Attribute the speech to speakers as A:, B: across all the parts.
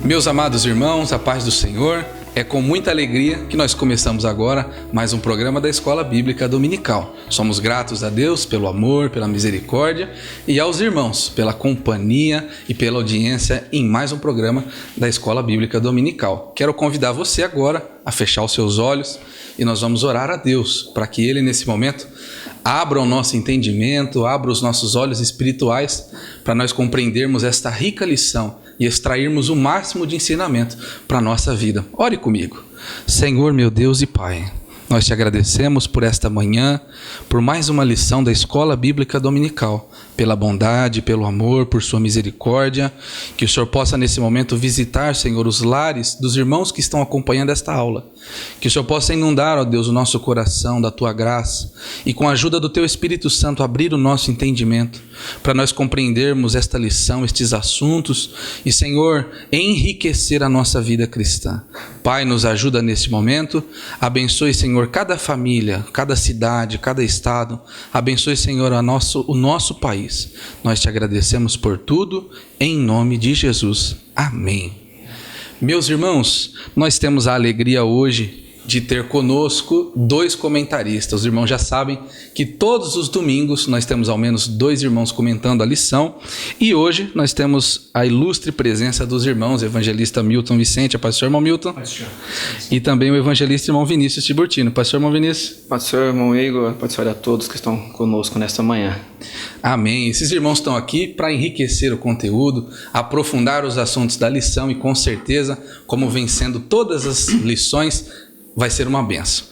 A: Meus amados irmãos, a paz do Senhor, é com muita alegria que nós começamos agora mais um programa da Escola Bíblica Dominical. Somos gratos a Deus pelo amor, pela misericórdia e aos irmãos pela companhia e pela audiência em mais um programa da Escola Bíblica Dominical. Quero convidar você agora a fechar os seus olhos e nós vamos orar a Deus para que Ele nesse momento abra o nosso entendimento, abra os nossos olhos espirituais para nós compreendermos esta rica lição e extrairmos o máximo de ensinamento para a nossa vida. Ore comigo. Senhor, meu Deus e Pai, nós te agradecemos por esta manhã, por mais uma lição da Escola Bíblica Dominical, pela bondade, pelo amor, por sua misericórdia, que o Senhor possa nesse momento visitar, Senhor, os lares dos irmãos que estão acompanhando esta aula, que o Senhor possa inundar, ó Deus, o nosso coração da tua graça e com a ajuda do teu Espírito Santo abrir o nosso entendimento para nós compreendermos esta lição, estes assuntos e, Senhor, enriquecer a nossa vida cristã. Pai, nos ajuda nesse momento, abençoe, Senhor, cada família, cada cidade, cada estado, abençoe, Senhor, o nosso país. Nós te agradecemos por tudo, em nome de Jesus. Amém. Meus irmãos, nós temos a alegria hoje de ter conosco dois comentaristas. Os irmãos já sabem que todos os domingos nós temos ao menos dois irmãos comentando a lição e hoje nós temos a ilustre presença dos irmãos, evangelista Milton Vicente, pastor irmão Milton, e também o evangelista irmão Vinícius Tiburtino. Pastor irmão Vinícius.
B: Pastor irmão Igor, pastor a todos que estão conosco nesta manhã.
A: Amém. Esses irmãos estão aqui para enriquecer o conteúdo, aprofundar os assuntos da lição e com certeza, como vem sendo todas as lições, vai ser uma bênção.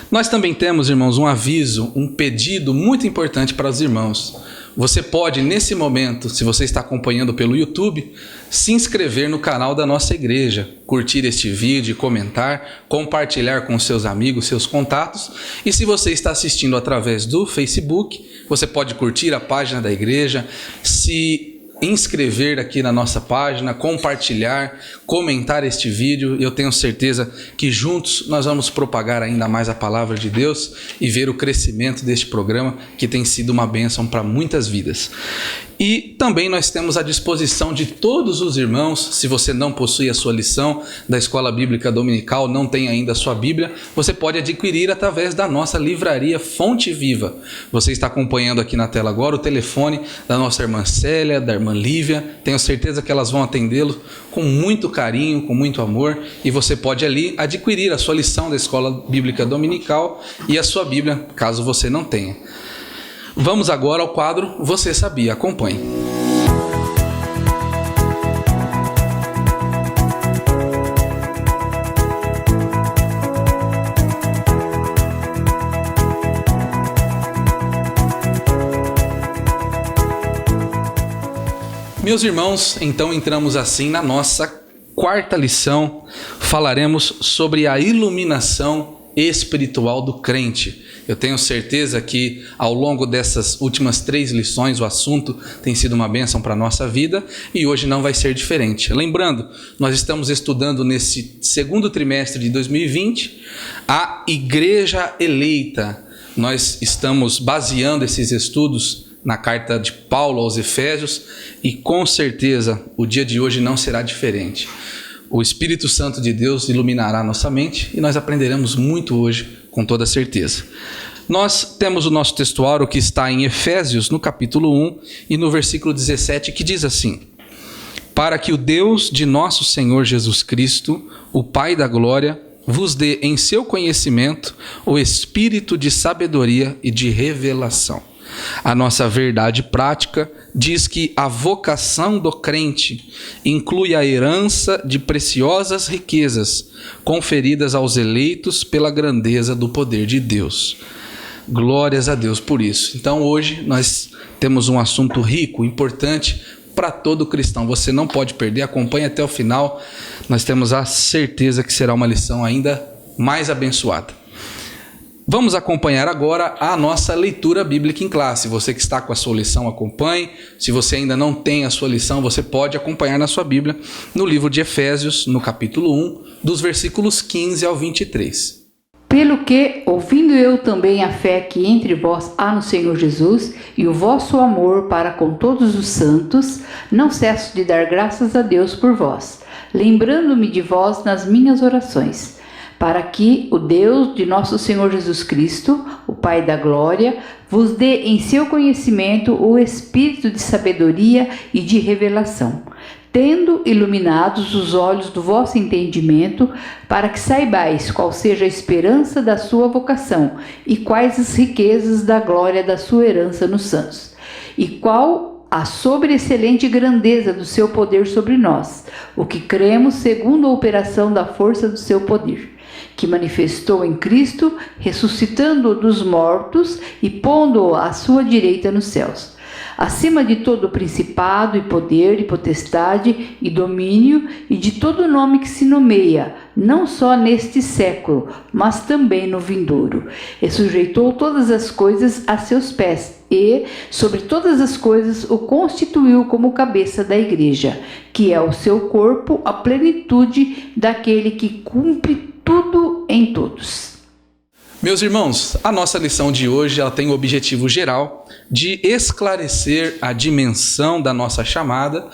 A: Nós também temos, irmãos, um aviso, um pedido muito importante para os irmãos. Você pode, nesse momento, se você está acompanhando pelo YouTube, se inscrever no canal da nossa igreja, curtir este vídeo, comentar, compartilhar com seus amigos, seus contatos. E se você está assistindo através do Facebook, você pode curtir a página da igreja, se inscrever aqui na nossa página, compartilhar, comentar este vídeo. Eu tenho certeza que juntos nós vamos propagar ainda mais a palavra de Deus e ver o crescimento deste programa que tem sido uma bênção para muitas vidas. E também nós temos à disposição de todos os irmãos, se você não possui a sua lição da Escola Bíblica Dominical, não tem ainda a sua Bíblia, você pode adquirir através da nossa livraria Fonte Viva. Você está acompanhando aqui na tela agora o telefone da nossa irmã Célia, da irmã Lívia. Tenho certeza que elas vão atendê-lo com muito carinho, com muito amor, e você pode ali adquirir a sua lição da Escola Bíblica Dominical e a sua Bíblia, caso você não tenha. Vamos agora ao quadro Você Sabia? Acompanhe. Meus irmãos, então entramos assim na nossa quarta lição. Falaremos sobre a iluminação espiritual do crente. Eu tenho certeza que ao longo dessas últimas 3 lições o assunto tem sido uma bênção para a nossa vida e hoje não vai ser diferente. Lembrando, nós estamos estudando nesse segundo trimestre de 2020 a Igreja Eleita. Nós estamos baseando esses estudos na carta de Paulo aos Efésios e com certeza o dia de hoje não será diferente. O Espírito Santo de Deus iluminará nossa mente e nós aprenderemos muito hoje, com toda certeza. Nós temos o nosso textuário que está em Efésios, no capítulo 1 e no versículo 17, que diz assim: para que o Deus de nosso Senhor Jesus Cristo, o Pai da glória, vos dê em seu conhecimento o espírito de sabedoria e de revelação. A nossa verdade prática diz que a vocação do crente inclui a herança de preciosas riquezas conferidas aos eleitos pela grandeza do poder de Deus. Glórias a Deus por isso. Então hoje nós temos um assunto rico, importante para todo cristão. Você não pode perder, acompanhe até o final. Nós temos a certeza que será uma lição ainda mais abençoada. Vamos acompanhar agora a nossa leitura bíblica em classe. Você que está com a sua lição, acompanhe. Se você ainda não tem a sua lição, você pode acompanhar na sua Bíblia, no livro de Efésios, no capítulo 1, dos versículos 15 ao 23.
C: Pelo que, ouvindo eu também a fé que entre vós há no Senhor Jesus e o vosso amor para com todos os santos, não cesso de dar graças a Deus por vós, lembrando-me de vós nas minhas orações, para que o Deus de nosso Senhor Jesus Cristo, o Pai da glória, vos dê em seu conhecimento o espírito de sabedoria e de revelação, tendo iluminados os olhos do vosso entendimento, para que saibais qual seja a esperança da sua vocação e quais as riquezas da glória da sua herança nos santos, e qual a sobreexcelente grandeza do seu poder sobre nós, o que cremos segundo a operação da força do seu poder, que manifestou em Cristo, ressuscitando-o dos mortos e pondo-o à sua direita nos céus, acima de todo principado e poder e potestade e domínio e de todo nome que se nomeia, não só neste século, mas também no vindouro. E sujeitou todas as coisas a seus pés e, sobre todas as coisas, o constituiu como cabeça da igreja, que é o seu corpo, a plenitude daquele que cumpre tudo em todos.
A: Meus irmãos, a nossa lição de hoje ela tem o objetivo geral de esclarecer a dimensão da nossa chamada,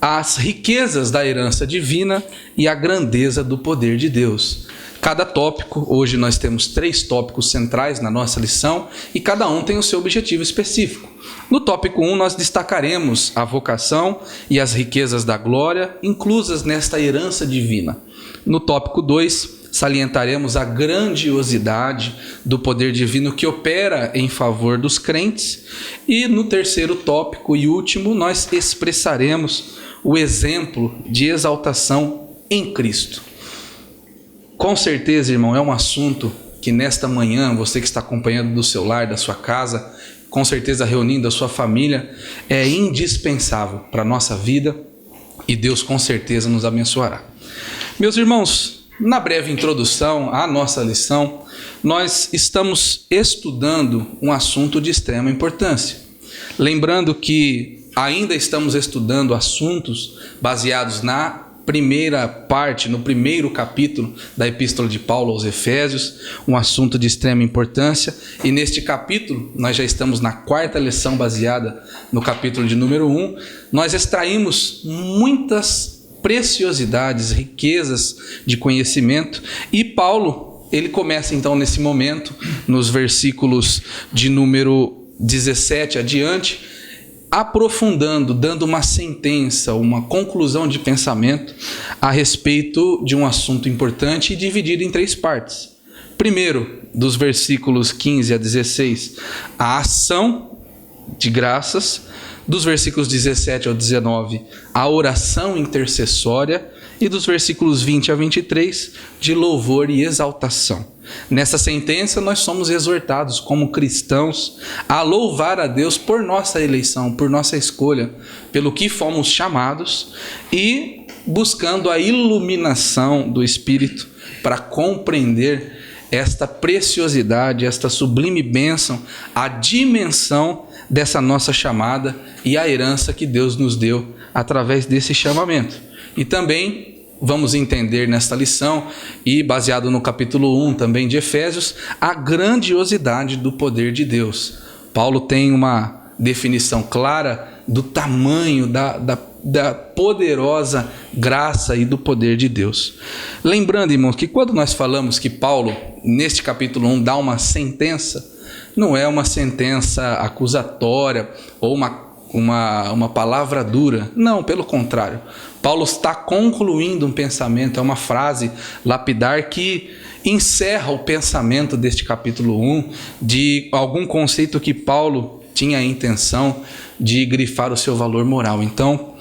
A: as riquezas da herança divina e a grandeza do poder de Deus. Cada tópico, hoje nós temos 3 tópicos centrais na nossa lição e cada um tem o seu objetivo específico. No tópico 1 nós destacaremos a vocação e as riquezas da glória inclusas nesta herança divina. No tópico 2 salientaremos a grandiosidade do poder divino que opera em favor dos crentes. E no terceiro tópico e último, nós expressaremos o exemplo de exaltação em Cristo. Com certeza, irmão, é um assunto que nesta manhã, você que está acompanhando do seu lar, da sua casa, com certeza reunindo a sua família, é indispensável para a nossa vida e Deus com certeza nos abençoará. Meus irmãos, na breve introdução à nossa lição, nós estamos estudando um assunto de extrema importância. Lembrando que ainda estamos estudando assuntos baseados na primeira parte, no primeiro capítulo da Epístola de Paulo aos Efésios, um assunto de extrema importância. E neste capítulo, nós já estamos na 4ª lição baseada no capítulo de número 1. Nós extraímos muitas preciosidades, riquezas de conhecimento, e Paulo, ele começa então nesse momento, nos versículos de número 17 adiante, aprofundando, dando uma sentença, uma conclusão de pensamento a respeito de um assunto importante e dividido em 3 partes. Primeiro, dos versículos 15 a 16, a ação de graças. Dos versículos 17 ao 19, a oração intercessória, e dos versículos 20 a 23, de louvor e exaltação. Nessa sentença, nós somos exortados como cristãos a louvar a Deus por nossa eleição, por nossa escolha, pelo que fomos chamados, e buscando a iluminação do Espírito para compreender esta preciosidade, esta sublime bênção, a dimensão dessa nossa chamada e a herança que Deus nos deu através desse chamamento. E também vamos entender nesta lição, e baseado no capítulo 1 também de Efésios, a grandiosidade do poder de Deus. Paulo tem uma definição clara do tamanho da poderosa graça e do poder de Deus. Lembrando, irmãos, que quando nós falamos que Paulo, neste capítulo 1, dá uma sentença, não é uma sentença acusatória ou uma palavra dura. Não, pelo contrário. Paulo está concluindo um pensamento, é uma frase lapidar que encerra o pensamento deste capítulo 1, de algum conceito que Paulo tinha a intenção de grifar o seu valor moral. Então,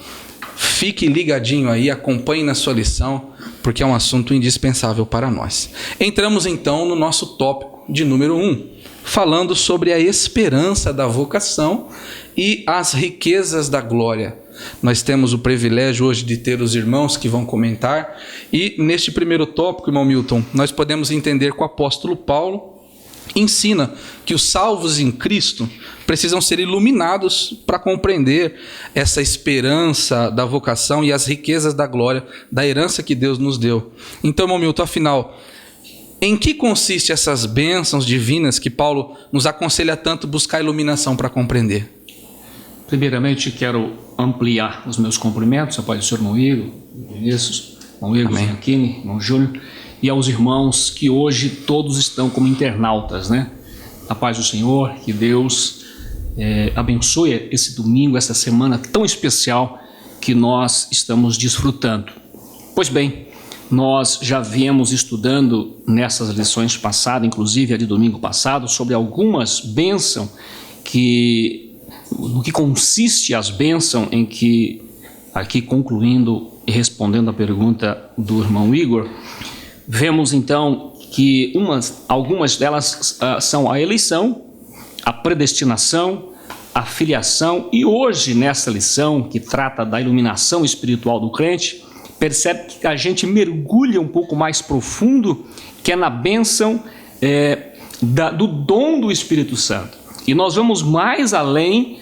A: fique ligadinho aí, acompanhe na sua lição, porque é um assunto indispensável para nós. Entramos então no nosso tópico de número 1, falando sobre a esperança da vocação e as riquezas da glória. Nós temos o privilégio hoje de ter os irmãos que vão comentar, e neste primeiro tópico, irmão Milton, nós podemos entender que o apóstolo Paulo ensina que os salvos em Cristo precisam ser iluminados para compreender essa esperança da vocação e as riquezas da glória, da herança que Deus nos deu. Então, irmão Milton, afinal, Em que consiste essas bênçãos divinas que Paulo nos aconselha tanto buscar iluminação para compreender?
D: Primeiramente, quero ampliar os meus cumprimentos ao Pai do Senhor, irmão Igor, Vinícius, irmão Igor, Zanchini, irmão Júnior, e aos irmãos que hoje todos estão como internautas, né? A paz do Senhor, que Deus abençoe esse domingo, essa semana tão especial que nós estamos desfrutando. Pois bem, nós já viemos estudando nessas lições passadas, inclusive a de domingo passado, sobre algumas bênçãos no que consiste as bênçãos, em que, aqui concluindo e respondendo a pergunta do irmão Igor, vemos então que algumas delas são a eleição, a predestinação, a filiação, e hoje nessa lição que trata da iluminação espiritual do crente, percebe que a gente mergulha um pouco mais profundo, que é na bênção do dom do Espírito Santo. E nós vamos mais além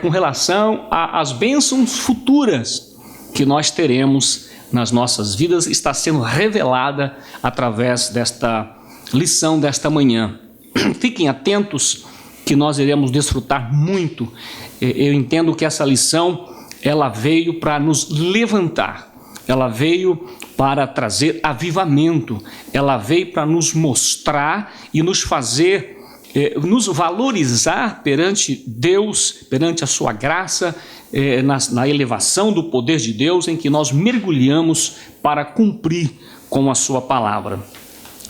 D: com relação às bênçãos futuras que nós teremos nas nossas vidas, está sendo revelada através desta lição desta manhã. Fiquem atentos que nós iremos desfrutar muito. Eu entendo que essa lição, ela veio para nos levantar, ela veio para trazer avivamento, ela veio para nos mostrar e nos fazer, nos valorizar perante Deus, perante a sua graça, na elevação do poder de Deus, em que nós mergulhamos para cumprir com a sua palavra.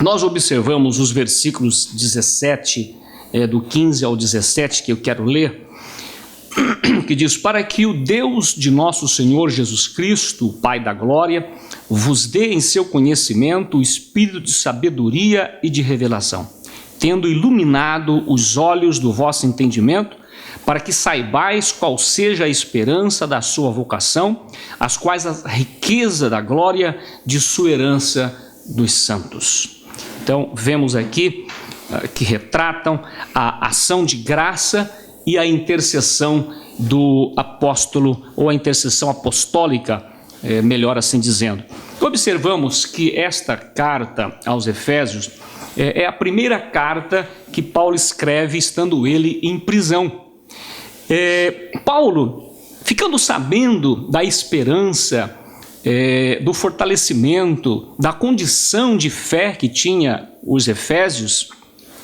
D: Nós observamos os versículos 17, do 15 ao 17, que eu quero ler, que diz: para que o Deus de nosso Senhor Jesus Cristo, Pai da glória, vos dê em seu conhecimento o espírito de sabedoria e de revelação, tendo iluminado os olhos do vosso entendimento, para que saibais qual seja a esperança da sua vocação, as quais a riqueza da glória de sua herança dos santos. Então, vemos aqui que retratam a ação de graça e a intercessão do apóstolo, ou a intercessão apostólica, melhor assim dizendo. Observamos que esta carta aos Efésios é a primeira carta que Paulo escreve estando ele em prisão. Paulo, ficando sabendo da esperança, do fortalecimento, da condição de fé que tinha os Efésios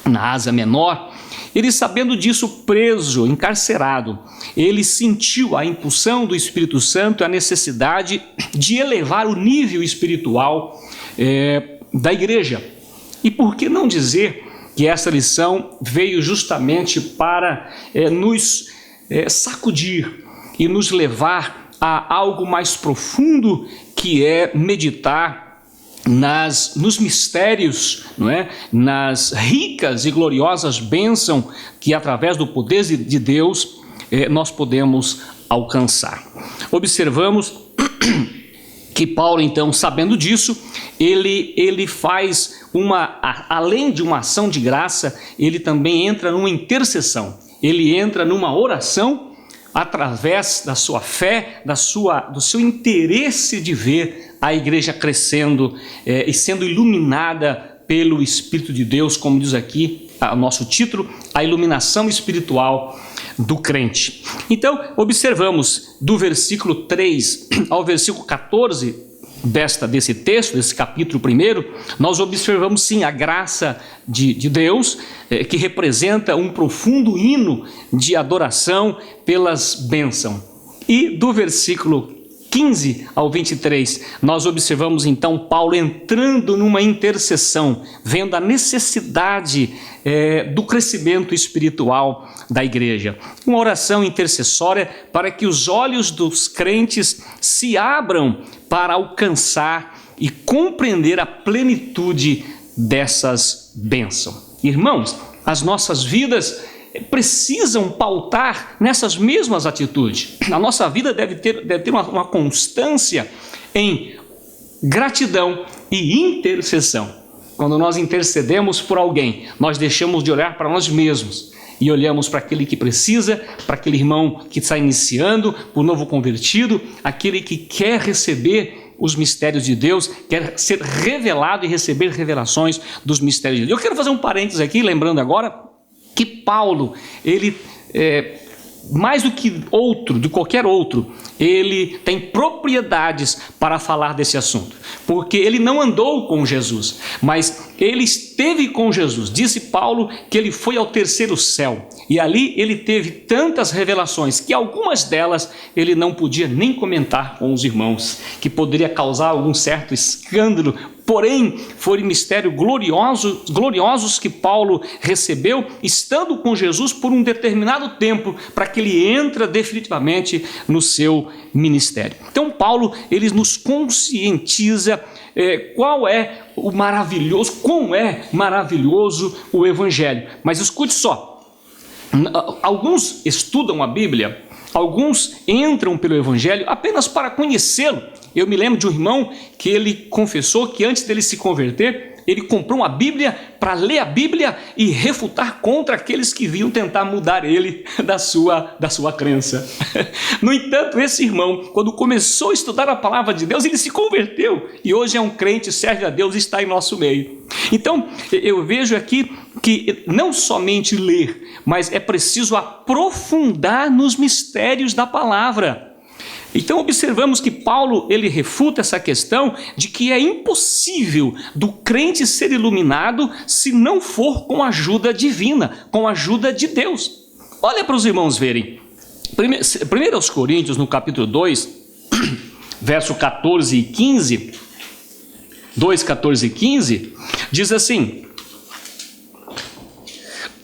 D: na Ásia Menor, ele, sabendo disso, preso, encarcerado, ele sentiu a impulsão do Espírito Santo, a necessidade de elevar o nível espiritual da igreja. E por que não dizer que essa lição veio justamente para nos sacudir e nos levar a algo mais profundo, que é meditar nos mistérios, não é? Nas ricas e gloriosas bênçãos que através do poder de Deus nós podemos alcançar. Observamos que Paulo, então, sabendo disso, ele faz além de uma ação de graça, ele também entra numa intercessão, ele entra numa oração através da sua fé, do seu interesse de ver a igreja crescendo e sendo iluminada pelo Espírito de Deus, como diz aqui o nosso título, a iluminação espiritual do crente. Então, observamos do versículo 3 ao versículo 14 desse texto, desse capítulo 1, nós observamos sim a graça de Deus, que representa um profundo hino de adoração pelas bênçãos. E do versículo 15 ao 23, nós observamos então Paulo entrando numa intercessão, vendo a necessidade do crescimento espiritual da igreja. Uma oração intercessória para que os olhos dos crentes se abram para alcançar e compreender a plenitude dessas bênçãos. Irmãos, as nossas vidas precisam pautar nessas mesmas atitudes. A nossa vida deve ter uma constância em gratidão e intercessão. Quando nós intercedemos por alguém, nós deixamos de olhar para nós mesmos e olhamos para aquele que precisa, para aquele irmão que está iniciando, o novo convertido, aquele que quer receber os mistérios de Deus, quer ser revelado e receber revelações dos mistérios de Deus. Eu quero fazer um parênteses aqui, lembrando agora que Paulo, ele mais do que de qualquer outro, ele tem propriedades para falar desse assunto, porque ele não andou com Jesus, mas ele esteve com Jesus. Disse Paulo que ele foi ao terceiro céu, e ali ele teve tantas revelações, que algumas delas ele não podia nem comentar com os irmãos, que poderia causar algum certo escândalo. Porém, foram mistérios gloriosos que Paulo recebeu, estando com Jesus por um determinado tempo, para que ele entre definitivamente no seu ministério. Então, Paulo, ele nos conscientiza quão é maravilhoso o Evangelho. Mas escute só, alguns estudam a Bíblia, alguns entram pelo Evangelho apenas para conhecê-lo. Eu me lembro de um irmão que ele confessou que antes dele se converter, ele comprou uma Bíblia para ler a Bíblia e refutar contra aqueles que vinham tentar mudar ele da sua crença. No entanto, esse irmão, quando começou a estudar a palavra de Deus, ele se converteu e hoje é um crente, serve a Deus e está em nosso meio. Então, eu vejo aqui que não somente ler, mas é preciso aprofundar nos mistérios da palavra. Então observamos que Paulo, ele refuta essa questão de que é impossível do crente ser iluminado se não for com a ajuda divina, com a ajuda de Deus. Olha para os irmãos verem. 1 Coríntios, no capítulo 2, verso 14 e 15, 2, 14 e 15, diz assim: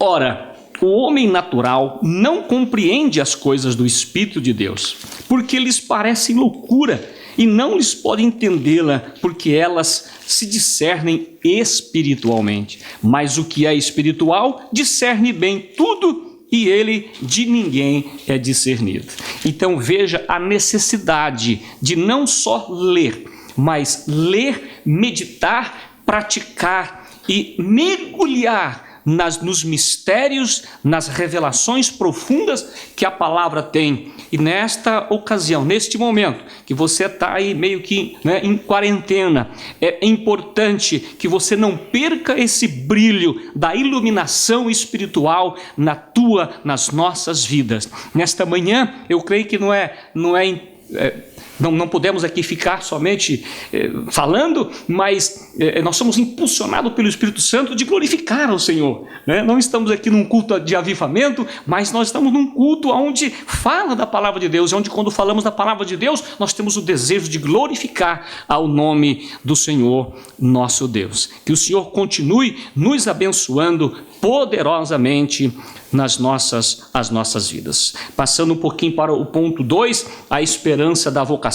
D: ora, o homem natural não compreende as coisas do Espírito de Deus, porque lhes parecem loucura, e não lhes pode entendê-la, porque elas se discernem espiritualmente. Mas o que é espiritual discerne bem tudo, e ele de ninguém é discernido. Então veja a necessidade de não só ler, mas ler, meditar, praticar e mergulhar nos mistérios, nas revelações profundas que a palavra tem. E nesta ocasião, neste momento, que você está aí meio que em quarentena, é importante que você não perca esse brilho da iluminação espiritual nas nossas vidas. Nesta manhã, eu creio que não podemos aqui ficar somente falando, mas nós somos impulsionados pelo Espírito Santo de glorificar ao Senhor. Não estamos aqui num culto de avivamento, mas nós estamos num culto onde fala da palavra de Deus, onde quando falamos da palavra de Deus, nós temos o desejo de glorificar ao nome do Senhor nosso Deus. Que o Senhor continue nos abençoando poderosamente nas nossas vidas. Passando um pouquinho para o ponto 2, a esperança da vocação.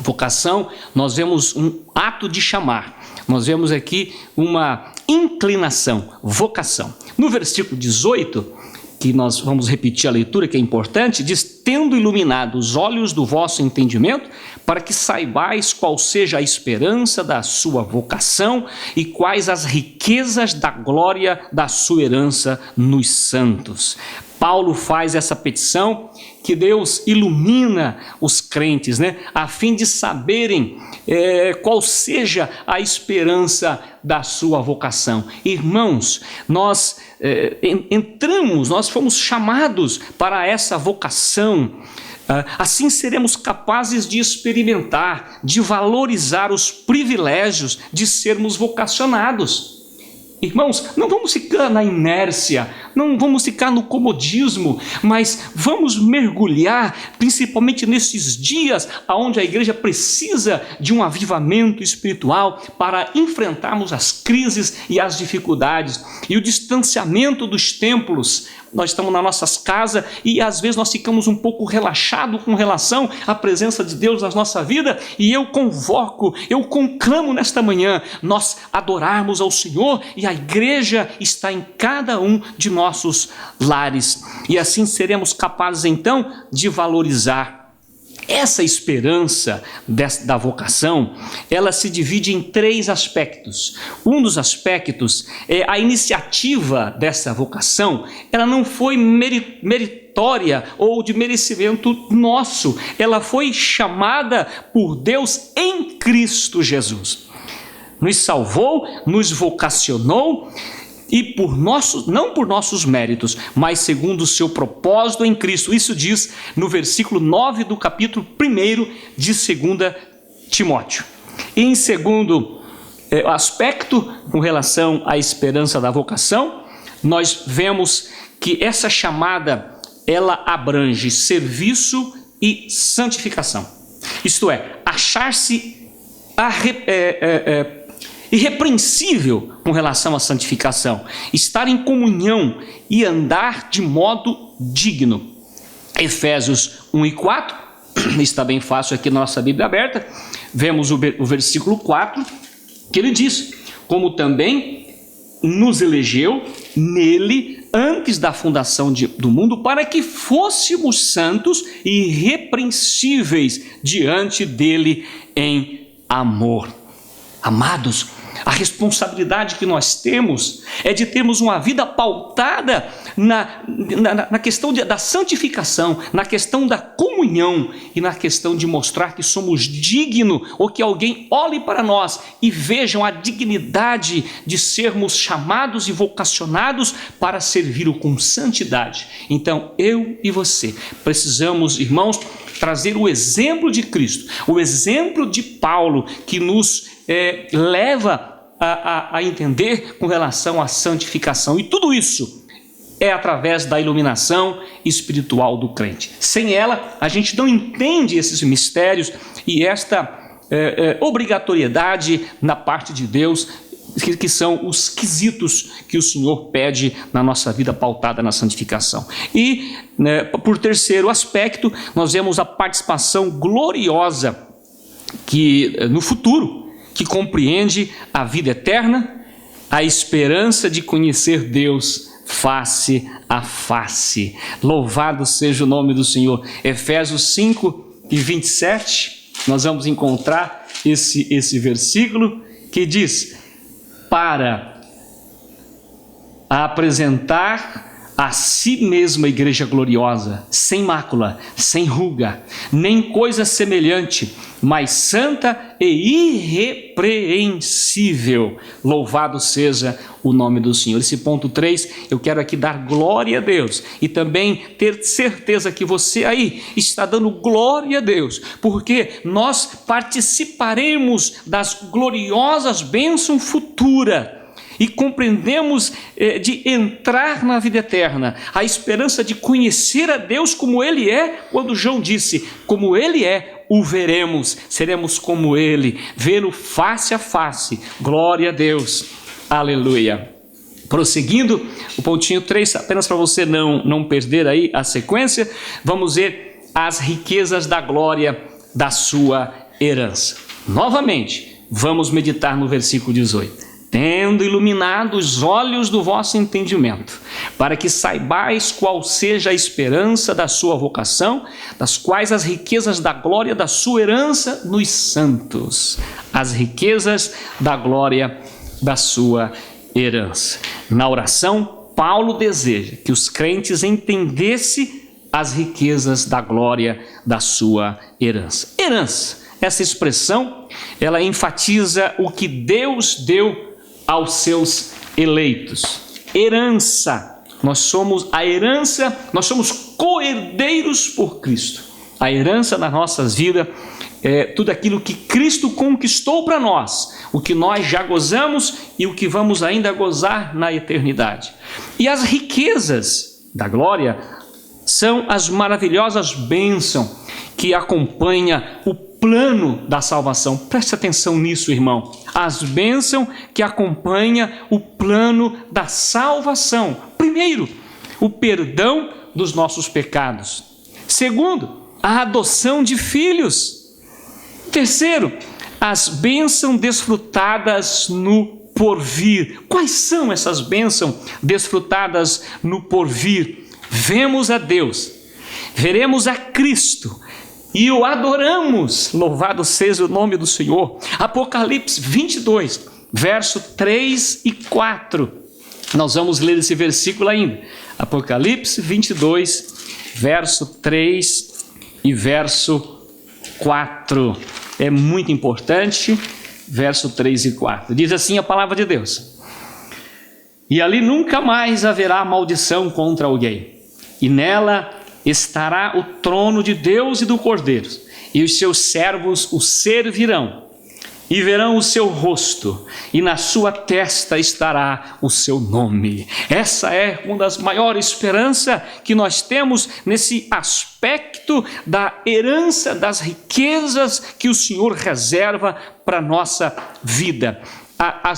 D: Vocação, nós vemos um ato de chamar. Nós vemos aqui uma inclinação, vocação. No versículo 18, que nós vamos repetir a leitura, que é importante, diz: tendo iluminado os olhos do vosso entendimento, para que saibais qual seja a esperança da sua vocação e quais as riquezas da glória da sua herança nos santos. Paulo faz essa petição, que Deus ilumina os crentes, a fim de saberem qual seja a esperança da sua vocação. Irmãos, nós nós fomos chamados para essa vocação. Assim seremos capazes de experimentar, de valorizar os privilégios de sermos vocacionados. Irmãos, não vamos ficar na inércia, não vamos ficar no comodismo, mas vamos mergulhar, principalmente nesses dias onde a igreja precisa de um avivamento espiritual para enfrentarmos as crises e as dificuldades e o distanciamento dos templos. Nós estamos nas nossas casas e às vezes nós ficamos um pouco relaxados com relação à presença de Deus na nossa vida, e eu conclamo nesta manhã, nós adorarmos ao Senhor, e a igreja está em cada um de nossos lares, e assim seremos capazes então de valorizar Essa esperança da vocação, ela se divide em 3 aspectos. Um dos aspectos é a iniciativa dessa vocação, ela não foi meritória ou de merecimento nosso, ela foi chamada por Deus em Cristo Jesus. Nos salvou, nos vocacionou, e não por nossos méritos, mas segundo o seu propósito em Cristo. Isso diz no versículo 9 do capítulo 1 de 2 Timóteo. E em segundo aspecto, com relação à esperança da vocação, nós vemos que essa chamada, ela abrange serviço e santificação. Isto é, achar-se irrepreensível com relação à santificação, estar em comunhão e andar de modo digno. Efésios 1 e 4, está bem fácil aqui na nossa Bíblia aberta, vemos o versículo 4, que ele diz: como também nos elegeu nele antes da fundação do mundo, para que fôssemos santos e irrepreensíveis diante dele em amor. Amados, a responsabilidade que nós temos é de termos uma vida pautada na questão da santificação, na questão da comunhão e na questão de mostrar que somos dignos, ou que alguém olhe para nós e vejam a dignidade de sermos chamados e vocacionados para servi-lo com santidade. Então, eu e você precisamos, irmãos, trazer o exemplo de Cristo, o exemplo de Paulo, que nos leva a entender com relação à santificação. E tudo isso é através da iluminação espiritual do crente. Sem ela, a gente não entende esses mistérios e esta obrigatoriedade na parte de Deus, que são os quesitos que o Senhor pede na nossa vida pautada na santificação. E, por terceiro aspecto, nós vemos a participação gloriosa que no futuro, que compreende a vida eterna, a esperança de conhecer Deus face a face. Louvado seja o nome do Senhor. Efésios 5 e 27, nós vamos encontrar esse versículo que diz: para apresentar a si mesma a igreja gloriosa, sem mácula, sem ruga, nem coisa semelhante, mas santa e irrepreensível. Louvado seja o nome do Senhor. Esse ponto 3, eu quero aqui dar glória a Deus e também ter certeza que você aí está dando glória a Deus, porque nós participaremos das gloriosas bênçãos futuras e compreendemos de entrar na vida eterna, a esperança de conhecer a Deus como Ele é, quando João disse, como Ele é, o veremos, seremos como Ele, vê-lo face a face. Glória a Deus, aleluia. Prosseguindo, o pontinho 3, apenas para você não perder aí a sequência, vamos ver as riquezas da glória da sua herança. Novamente, vamos meditar no versículo 18. Tendo iluminado os olhos do vosso entendimento, para que saibais qual seja a esperança da sua vocação, das quais as riquezas da glória da sua herança nos santos. As riquezas da glória da sua herança. Na oração, Paulo deseja que os crentes entendessem as riquezas da glória da sua herança. Herança, essa expressão, ela enfatiza o que Deus deu aos seus eleitos. Herança, nós somos a herança, nós somos co-herdeiros por Cristo. A herança nas nossas vidas é tudo aquilo que Cristo conquistou para nós, o que nós já gozamos e o que vamos ainda gozar na eternidade. E as riquezas da glória são as maravilhosas bênçãos que acompanham o plano da salvação. Preste atenção nisso, irmão. As bênçãos que acompanham o plano da salvação. Primeiro, o perdão dos nossos pecados. Segundo, a adoção de filhos. Terceiro, as bênçãos desfrutadas no porvir. Quais são essas bênçãos desfrutadas no porvir? Vemos a Deus, veremos a Cristo e o adoramos. Louvado seja o nome do Senhor. Apocalipse 22, verso 3 e 4. Nós vamos ler esse versículo ainda. Apocalipse 22, verso 3 e verso 4. É muito importante. Verso 3 e 4. Diz assim a palavra de Deus: e ali nunca mais haverá maldição contra alguém, e nela estará o trono de Deus e do Cordeiro, e os seus servos o servirão, e verão o seu rosto, e na sua testa estará o seu nome. Essa é uma das maiores esperanças que nós temos nesse aspecto da herança, das riquezas que o Senhor reserva para a nossa vida. A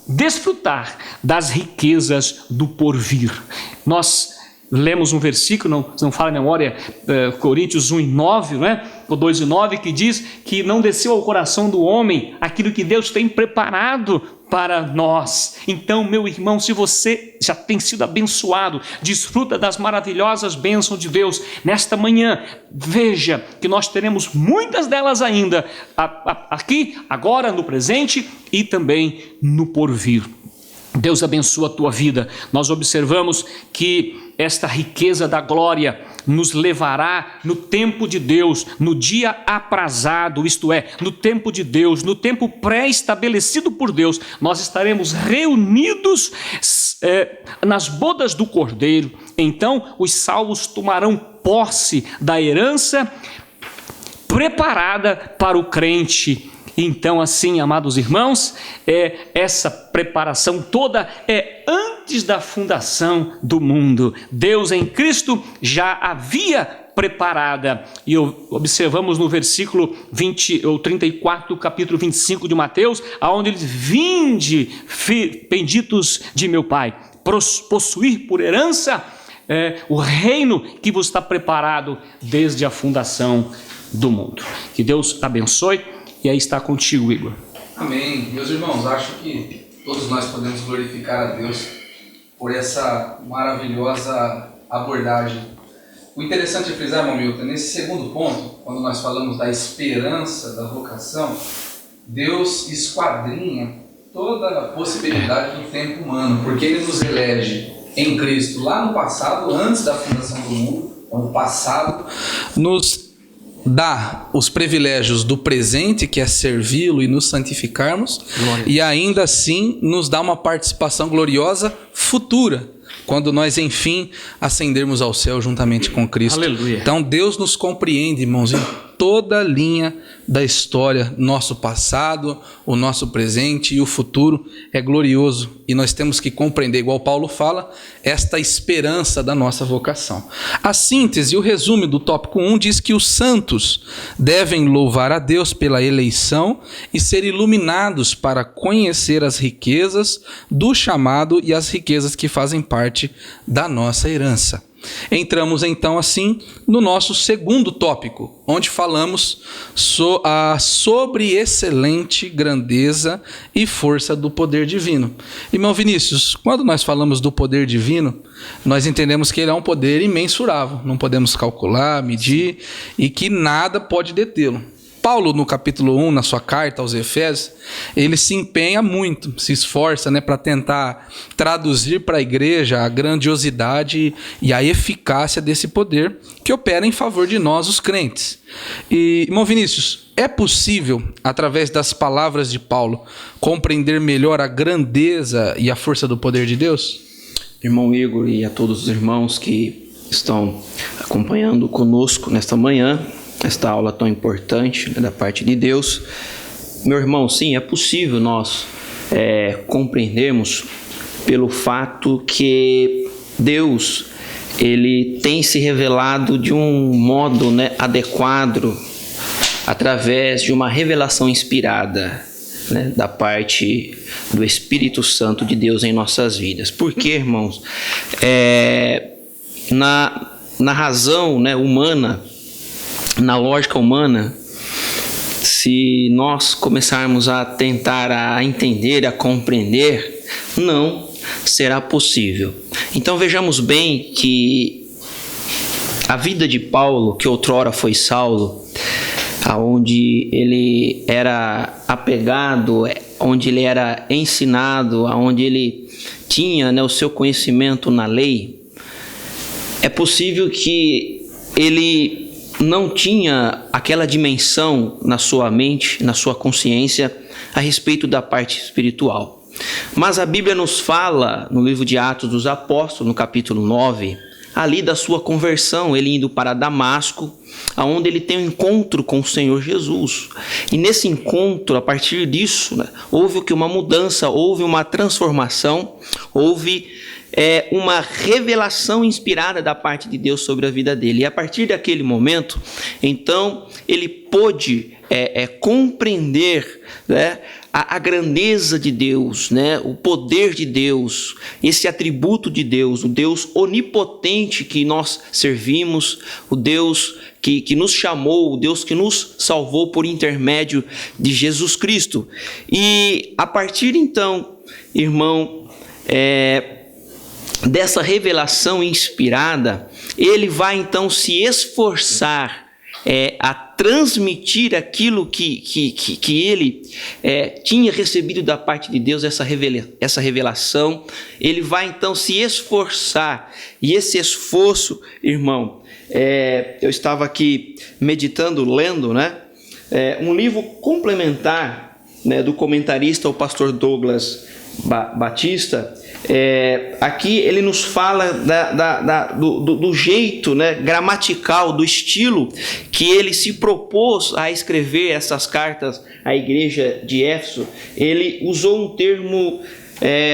D: desfrutar das riquezas do porvir. Nós lemos um versículo, não fala a memória, Coríntios 1:9, né? O 2:9, que diz que não desceu ao coração do homem aquilo que Deus tem preparado para nós. Então, meu irmão, se você já tem sido abençoado, desfruta das maravilhosas bênçãos de Deus nesta manhã. Veja que nós teremos muitas delas ainda aqui, agora, no presente e também no porvir. Deus abençoa a tua vida. Nós observamos que esta riqueza da glória nos levará no tempo de Deus, no dia aprazado, isto é, no tempo de Deus, no tempo pré-estabelecido por Deus. Nós estaremos reunidos nas bodas do Cordeiro. Então os salvos tomarão posse da herança preparada para o crente. Então, assim, amados irmãos, essa preparação toda é antes da fundação do mundo. Deus em Cristo já havia preparada. E observamos no versículo 34, capítulo 25 de Mateus, aonde ele diz: vinde, benditos de meu Pai, possuir por herança o reino que vos está preparado desde a fundação do mundo. Que Deus abençoe. E aí está contigo, Igor.
A: Amém. Meus irmãos, acho que todos nós podemos glorificar a Deus por essa maravilhosa abordagem. O interessante é frisar, irmão Milton, nesse segundo ponto, quando nós falamos da esperança da vocação, Deus esquadrinha toda a possibilidade do tempo humano, porque Ele nos elege em Cristo lá no passado, antes da fundação do mundo, no passado, nos dá os privilégios do presente, que é servi-lo e nos santificarmos, e ainda assim nos dá uma participação gloriosa futura, quando nós enfim ascendermos ao céu juntamente com Cristo.
D: Aleluia.
A: Então Deus nos compreende, irmãos, em toda a linha da história. Nosso passado, o nosso presente e o futuro é glorioso, e nós temos que compreender, igual Paulo fala, esta esperança da nossa vocação. A síntese, o resumo do tópico 1 diz que os santos devem louvar a Deus pela eleição e ser iluminados para conhecer as riquezas do chamado e as riquezas que fazem parte da nossa herança. Entramos então assim no nosso segundo tópico, onde falamos sobre excelente grandeza e força do poder divino. Irmão Vinícius, quando nós falamos do poder divino, nós entendemos que ele é um poder imensurável, não podemos calcular, medir, e que nada pode detê-lo. Paulo, no capítulo 1, na sua carta aos Efésios, ele se empenha muito, se esforça, para tentar traduzir para a igreja a grandiosidade e a eficácia desse poder que opera em favor de nós, os crentes. E, irmão Vinícius, é possível, através das palavras de Paulo, compreender melhor a grandeza e a força do poder de Deus?
B: Irmão Igor e a todos os irmãos que estão acompanhando conosco nesta manhã, esta aula tão importante da parte de Deus. Meu irmão, sim, é possível nós compreendermos pelo fato que Deus, Ele tem se revelado de um modo adequado através de uma revelação inspirada da parte do Espírito Santo de Deus em nossas vidas. Por quê, irmãos? Na razão humana, na lógica humana, se nós começarmos a tentar a entender, a compreender, não será possível. Então vejamos bem que a vida de Paulo, que outrora foi Saulo, aonde ele era apegado, onde ele era ensinado, aonde ele tinha, né, o seu conhecimento na lei, é possível que ele não tinha aquela dimensão na sua mente, na sua consciência, a respeito da parte espiritual. Mas a Bíblia nos fala, no livro de Atos dos Apóstolos, no capítulo 9, ali da sua conversão, ele indo para Damasco, aonde ele tem um encontro com o Senhor Jesus. E nesse encontro, a partir disso, né, houve o que? Uma mudança, houve uma transformação, houve uma revelação inspirada da parte de Deus sobre a vida dele. E a partir daquele momento, então, ele pôde compreender, né, a grandeza de Deus, né, o poder de Deus, esse atributo de Deus, o Deus onipotente que nós servimos, o Deus que nos chamou, o Deus que nos salvou por intermédio de Jesus Cristo. E a partir então, irmão, dessa revelação inspirada, ele vai então se esforçar a transmitir aquilo que ele tinha recebido da parte de Deus, essa revelação. Ele vai então se esforçar, e esse esforço, irmão, eu estava aqui meditando, lendo, né, um livro complementar, né, do comentarista, o pastor Douglas Batista. Aqui ele nos fala do jeito, né, gramatical, do estilo que ele se propôs a escrever essas cartas à igreja de Éfeso. Ele usou um termo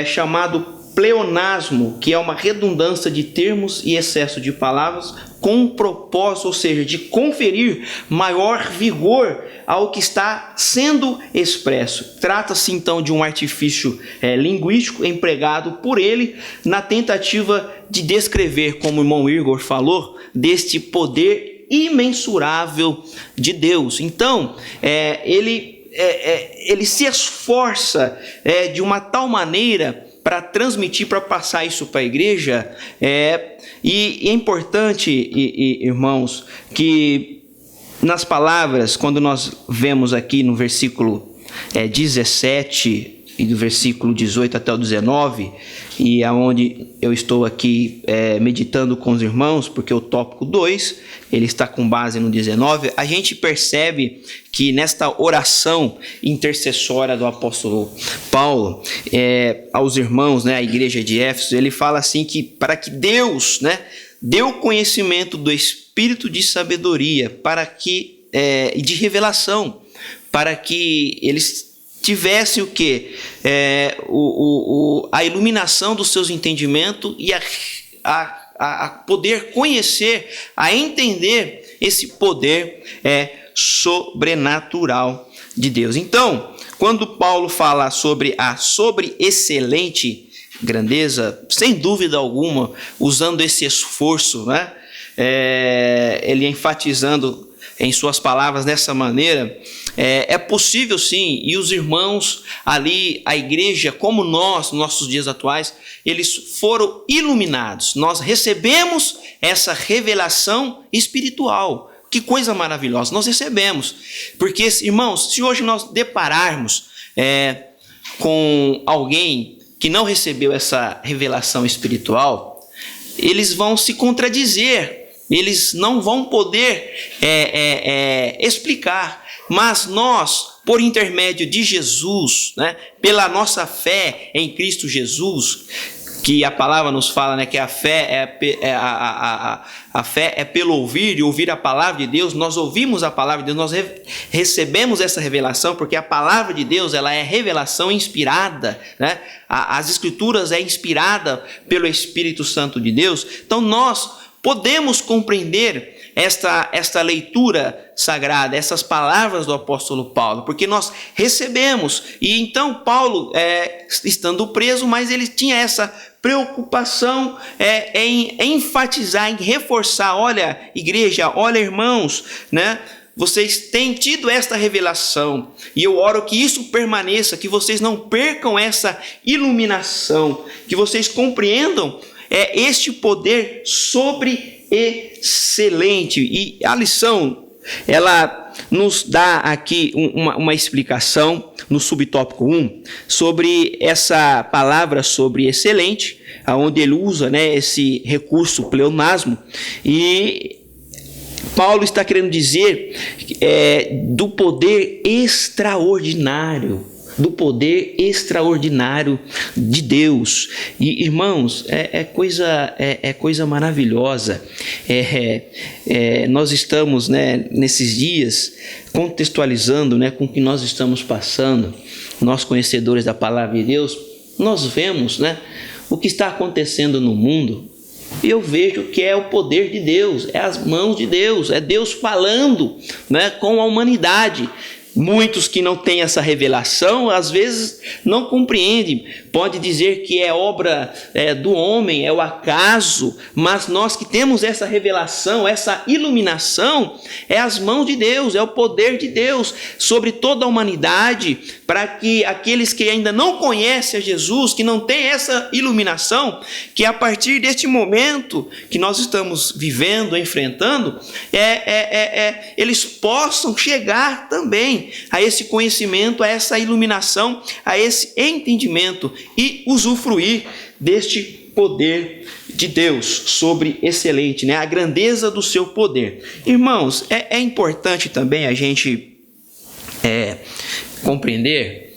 B: chamado pleonasmo, que é uma redundância de termos e excesso de palavras, com propósito, ou seja, de conferir maior vigor ao que está sendo expresso. Trata-se então de um artifício linguístico empregado por ele na tentativa de descrever, como o irmão Igor falou, deste poder imensurável de Deus. Então, ele se esforça de uma tal maneira para transmitir, para passar isso para a igreja. E é importante, irmãos, que nas palavras, quando nós vemos aqui no versículo 17 e do versículo 18 até o 19, e aonde eu estou aqui meditando com os irmãos, porque o tópico 2, ele está com base no 19, a gente percebe que nesta oração intercessória do apóstolo Paulo, aos irmãos, né, à igreja de Éfeso, ele fala assim que para que Deus, né, dê o conhecimento do espírito de sabedoria, para que, e de revelação, para que eles tivesse o quê? A iluminação dos seus entendimentos e a poder conhecer, a entender esse poder sobrenatural de Deus. Então, quando Paulo fala sobre a excelente grandeza, sem dúvida alguma, usando esse esforço, né? Ele enfatizando em suas palavras dessa maneira, é possível sim, e os irmãos ali, a igreja, como nós, nos nossos dias atuais, eles foram iluminados. Nós recebemos essa revelação espiritual. Que coisa maravilhosa, nós recebemos. Porque, irmãos, se hoje nós depararmos com alguém que não recebeu essa revelação espiritual, eles vão se contradizer, eles não vão poder explicar. Mas nós, por intermédio de Jesus, né, pela nossa fé em Cristo Jesus, que a palavra nos fala, né, que a fé a fé é pelo ouvir, e ouvir a palavra de Deus. Nós ouvimos a palavra de Deus, nós recebemos essa revelação, porque a palavra de Deus, ela é revelação inspirada, né? As escrituras é inspirada pelo Espírito Santo de Deus. Então nós podemos compreender esta leitura sagrada, essas palavras do apóstolo Paulo, porque nós recebemos. E então Paulo, estando preso, mas ele tinha essa preocupação em enfatizar, em reforçar: olha, igreja, olha, irmãos, né? Vocês têm tido esta revelação, e eu oro que isso permaneça, que vocês não percam essa iluminação, que vocês compreendam este poder sobre excelente. E a lição, ela nos dá aqui uma explicação no subtópico 1 sobre essa palavra sobre excelente, onde ele usa, né, esse recurso pleonasmo, e Paulo está querendo dizer do poder extraordinário, de Deus. E, irmãos, é coisa maravilhosa. Nós estamos, né, nesses dias contextualizando, né, com o que nós estamos passando. Nós, conhecedores da palavra de Deus, nós vemos, né, o que está acontecendo no mundo. E eu vejo que é o poder de Deus, é as mãos de Deus, é Deus falando, né, com a humanidade. Muitos que não têm essa revelação, às vezes não compreendem. Pode dizer que é obra do homem, é o acaso, mas nós que temos essa revelação, essa iluminação, é as mãos de Deus, é o poder de Deus sobre toda a humanidade, para que aqueles que ainda não conhecem a Jesus, que não têm essa iluminação, que a partir deste momento que nós estamos vivendo, enfrentando, eles possam chegar também a esse conhecimento, a essa iluminação, a esse entendimento e usufruir deste poder de Deus sobre excelente, né? A grandeza do seu poder. Irmãos, é importante também a gente compreender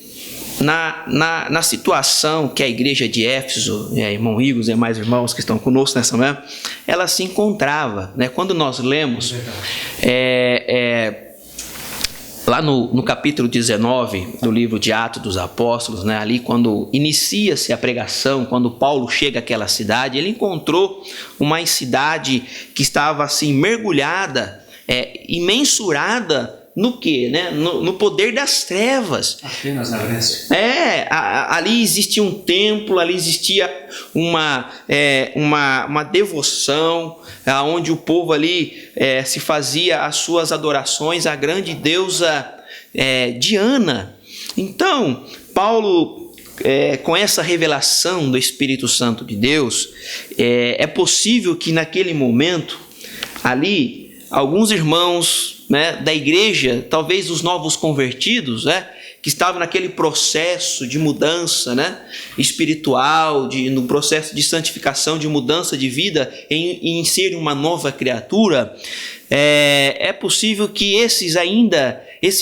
B: na situação que a igreja de Éfeso, irmão Igor e mais irmãos que estão conosco nessa manhã, ela se encontrava, né? Quando nós lemos lá no capítulo 19 do livro de Atos dos Apóstolos, né, ali quando inicia-se a pregação, quando Paulo chega àquela cidade, ele encontrou uma cidade que estava assim mergulhada, imensurada no quê? Né? No poder das trevas.
D: Apenas na Grécia.
B: Ali existia um templo, ali existia uma devoção, onde o povo ali se fazia as suas adorações à grande deusa Diana. Então, Paulo, com essa revelação do Espírito Santo de Deus, é possível que naquele momento, ali, alguns irmãos, né, da igreja, talvez os novos convertidos, né, que estavam naquele processo de mudança, né, espiritual, no processo de santificação, de mudança de vida, em ser uma nova criatura, é possível que esses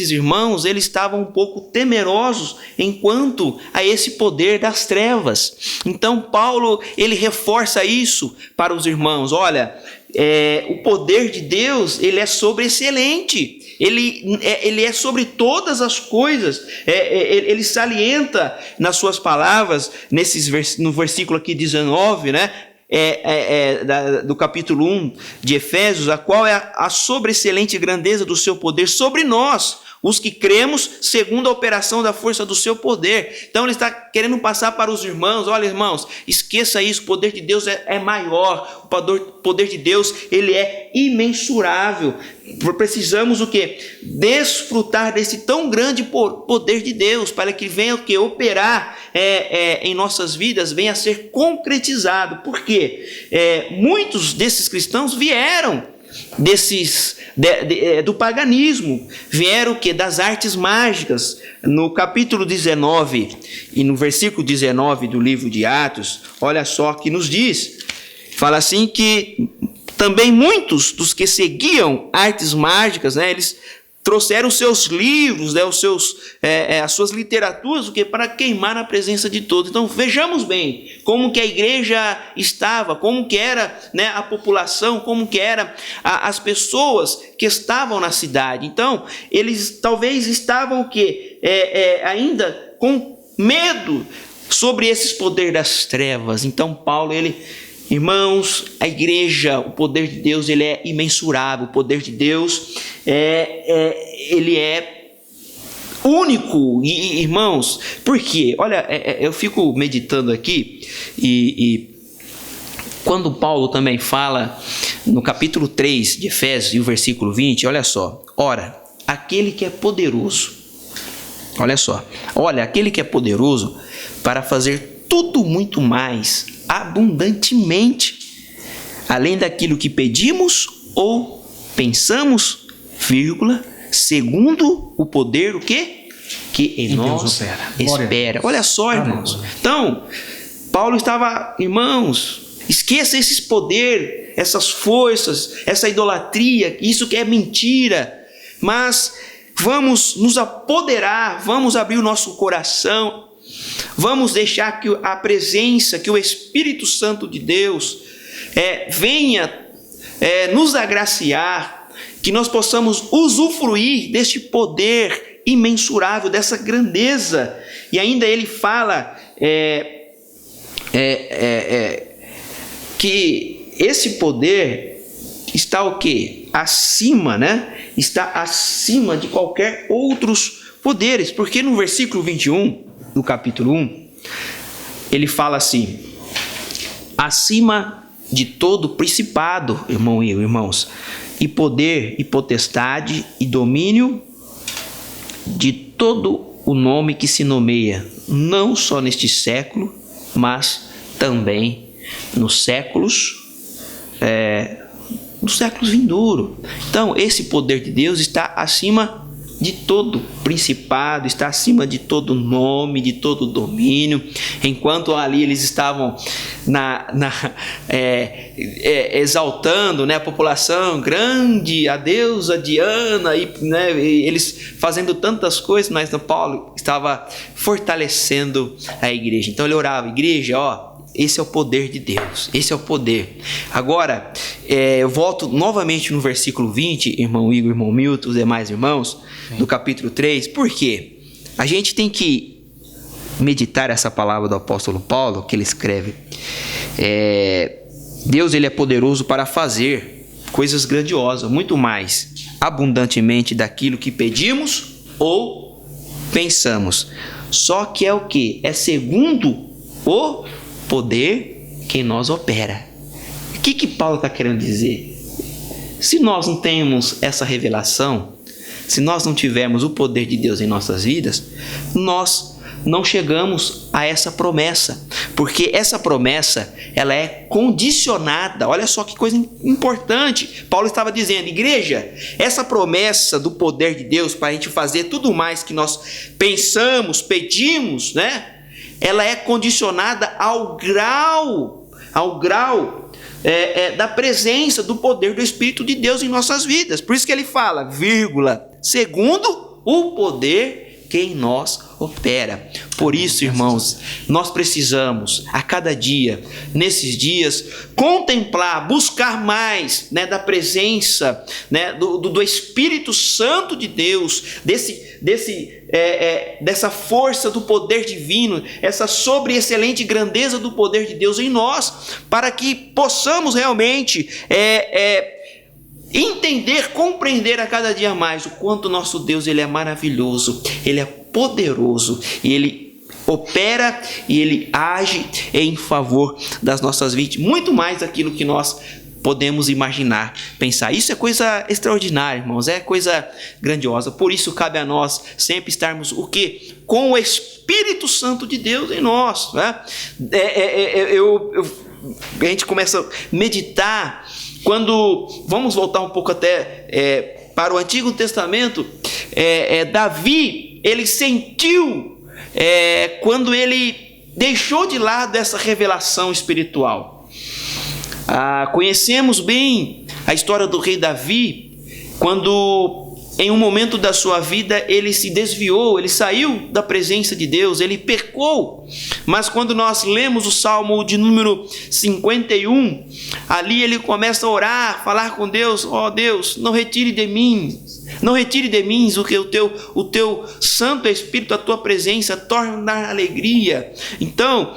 B: irmãos, eles estavam um pouco temerosos enquanto a esse poder das trevas. Então Paulo, ele reforça isso para os irmãos. Olha, o poder de Deus, ele é sobreexcelente, ele é sobre todas as coisas. Ele salienta nas suas palavras, no versículo aqui 19, né? Do capítulo 1 de Efésios, a qual é a sobreexcelente grandeza do seu poder sobre nós, os que cremos segundo a operação da força do seu poder. Então ele está querendo passar para os irmãos: olha, irmãos, esqueça isso, o poder de Deus é maior, o poder de Deus, ele é imensurável. Precisamos o quê? Desfrutar desse tão grande poder de Deus, para que venha o quê? Operar em nossas vidas, venha a ser concretizado. Por quê? Muitos desses cristãos vieram do paganismo, vieram o quê? Das artes mágicas. No capítulo 19 e no versículo 19 do livro de Atos, olha só que nos diz, fala assim que também muitos dos que seguiam artes mágicas, né, eles trouxeram os seus livros, né, as suas literaturas, o quê? Para queimar na presença de todos. Então vejamos bem como que a igreja estava, como que era, né, a população, como que era as pessoas que estavam na cidade. Então eles talvez estavam o quê? Ainda com medo sobre esses poderes das trevas. Então Paulo, irmãos, a igreja, o poder de Deus, ele é imensurável. O poder de Deus ele é único. E, irmãos, por quê? Olha, eu fico meditando aqui e quando Paulo também fala no capítulo 3 de Efésios e o versículo 20, olha só: ora, aquele que é poderoso, olha só, aquele que é poderoso para fazer tudo muito mais abundantemente, além daquilo que pedimos ou pensamos, segundo o poder o quê? Que em nós espera. Olha só, irmãos. Então, Paulo estava, irmãos, esqueça esses poderes, essas forças, essa idolatria, isso que é mentira, mas vamos nos apoderar, vamos abrir o nosso coração, vamos deixar que a presença, que o Espírito Santo de Deus venha nos agraciar, que nós possamos usufruir deste poder imensurável, dessa grandeza. E ainda ele fala que esse poder está o quê? Acima, né? Está acima de qualquer outros poderes, porque no versículo 21 do capítulo 1, ele fala assim: acima de todo principado, irmãos, e poder, e potestade, e domínio, de todo o nome que se nomeia, não só neste século, mas também nos séculos vindouros. Então, esse poder de Deus está acima de todo principado, está acima de todo nome, de todo domínio. Enquanto ali eles estavam exaltando, né, a população grande, a deusa Diana, e eles fazendo tantas coisas, mas Paulo estava fortalecendo a igreja. Então ele orava: igreja, esse é o poder de Deus, esse é o poder. Agora, eu volto novamente no versículo 20, irmão Igor, irmão Milton, os demais irmãos, do capítulo 3, por quê? A gente tem que meditar essa palavra do apóstolo Paulo, que ele escreve. Deus, ele é poderoso para fazer coisas grandiosas, muito mais abundantemente daquilo que pedimos ou pensamos. Só que é o que? É segundo o poder que em nós opera. O que Paulo está querendo dizer? Se nós não temos essa revelação, se nós não tivermos o poder de Deus em nossas vidas, nós não chegamos a essa promessa, porque essa promessa, ela é condicionada. Olha só que coisa importante. Paulo estava dizendo: igreja, essa promessa do poder de Deus para a gente fazer tudo mais que nós pensamos, pedimos, né? Ela é condicionada ao grau da presença do poder do Espírito de Deus em nossas vidas. Por isso que ele fala, segundo o poder que em nós opera. Por isso, irmãos, nós precisamos a cada dia, nesses dias, contemplar, buscar mais, né, da presença, né, do Espírito Santo de Deus, dessa força do poder divino, essa sobre-excelente grandeza do poder de Deus em nós, para que possamos realmente entender, compreender a cada dia mais o quanto nosso Deus, ele é maravilhoso, ele é poderoso, e ele opera e ele age em favor das nossas vidas, muito mais daquilo que nós podemos imaginar, pensar. Isso é coisa extraordinária, irmãos, é coisa grandiosa. Por isso cabe a nós sempre estarmos o quê? Com o Espírito Santo de Deus em nós, né? A gente começa a meditar. Quando vamos voltar um pouco até para o Antigo Testamento, Davi, ele sentiu quando ele deixou de lado essa revelação espiritual. Conhecemos bem a história do rei Davi, quando em um momento da sua vida ele se desviou, ele saiu da presença de Deus, ele pecou. Mas quando nós lemos o Salmo de número 51, ali ele começa a orar, falar com Deus: ó Deus, não retire de mim o teu Santo Espírito, a tua presença, torna alegria. Então,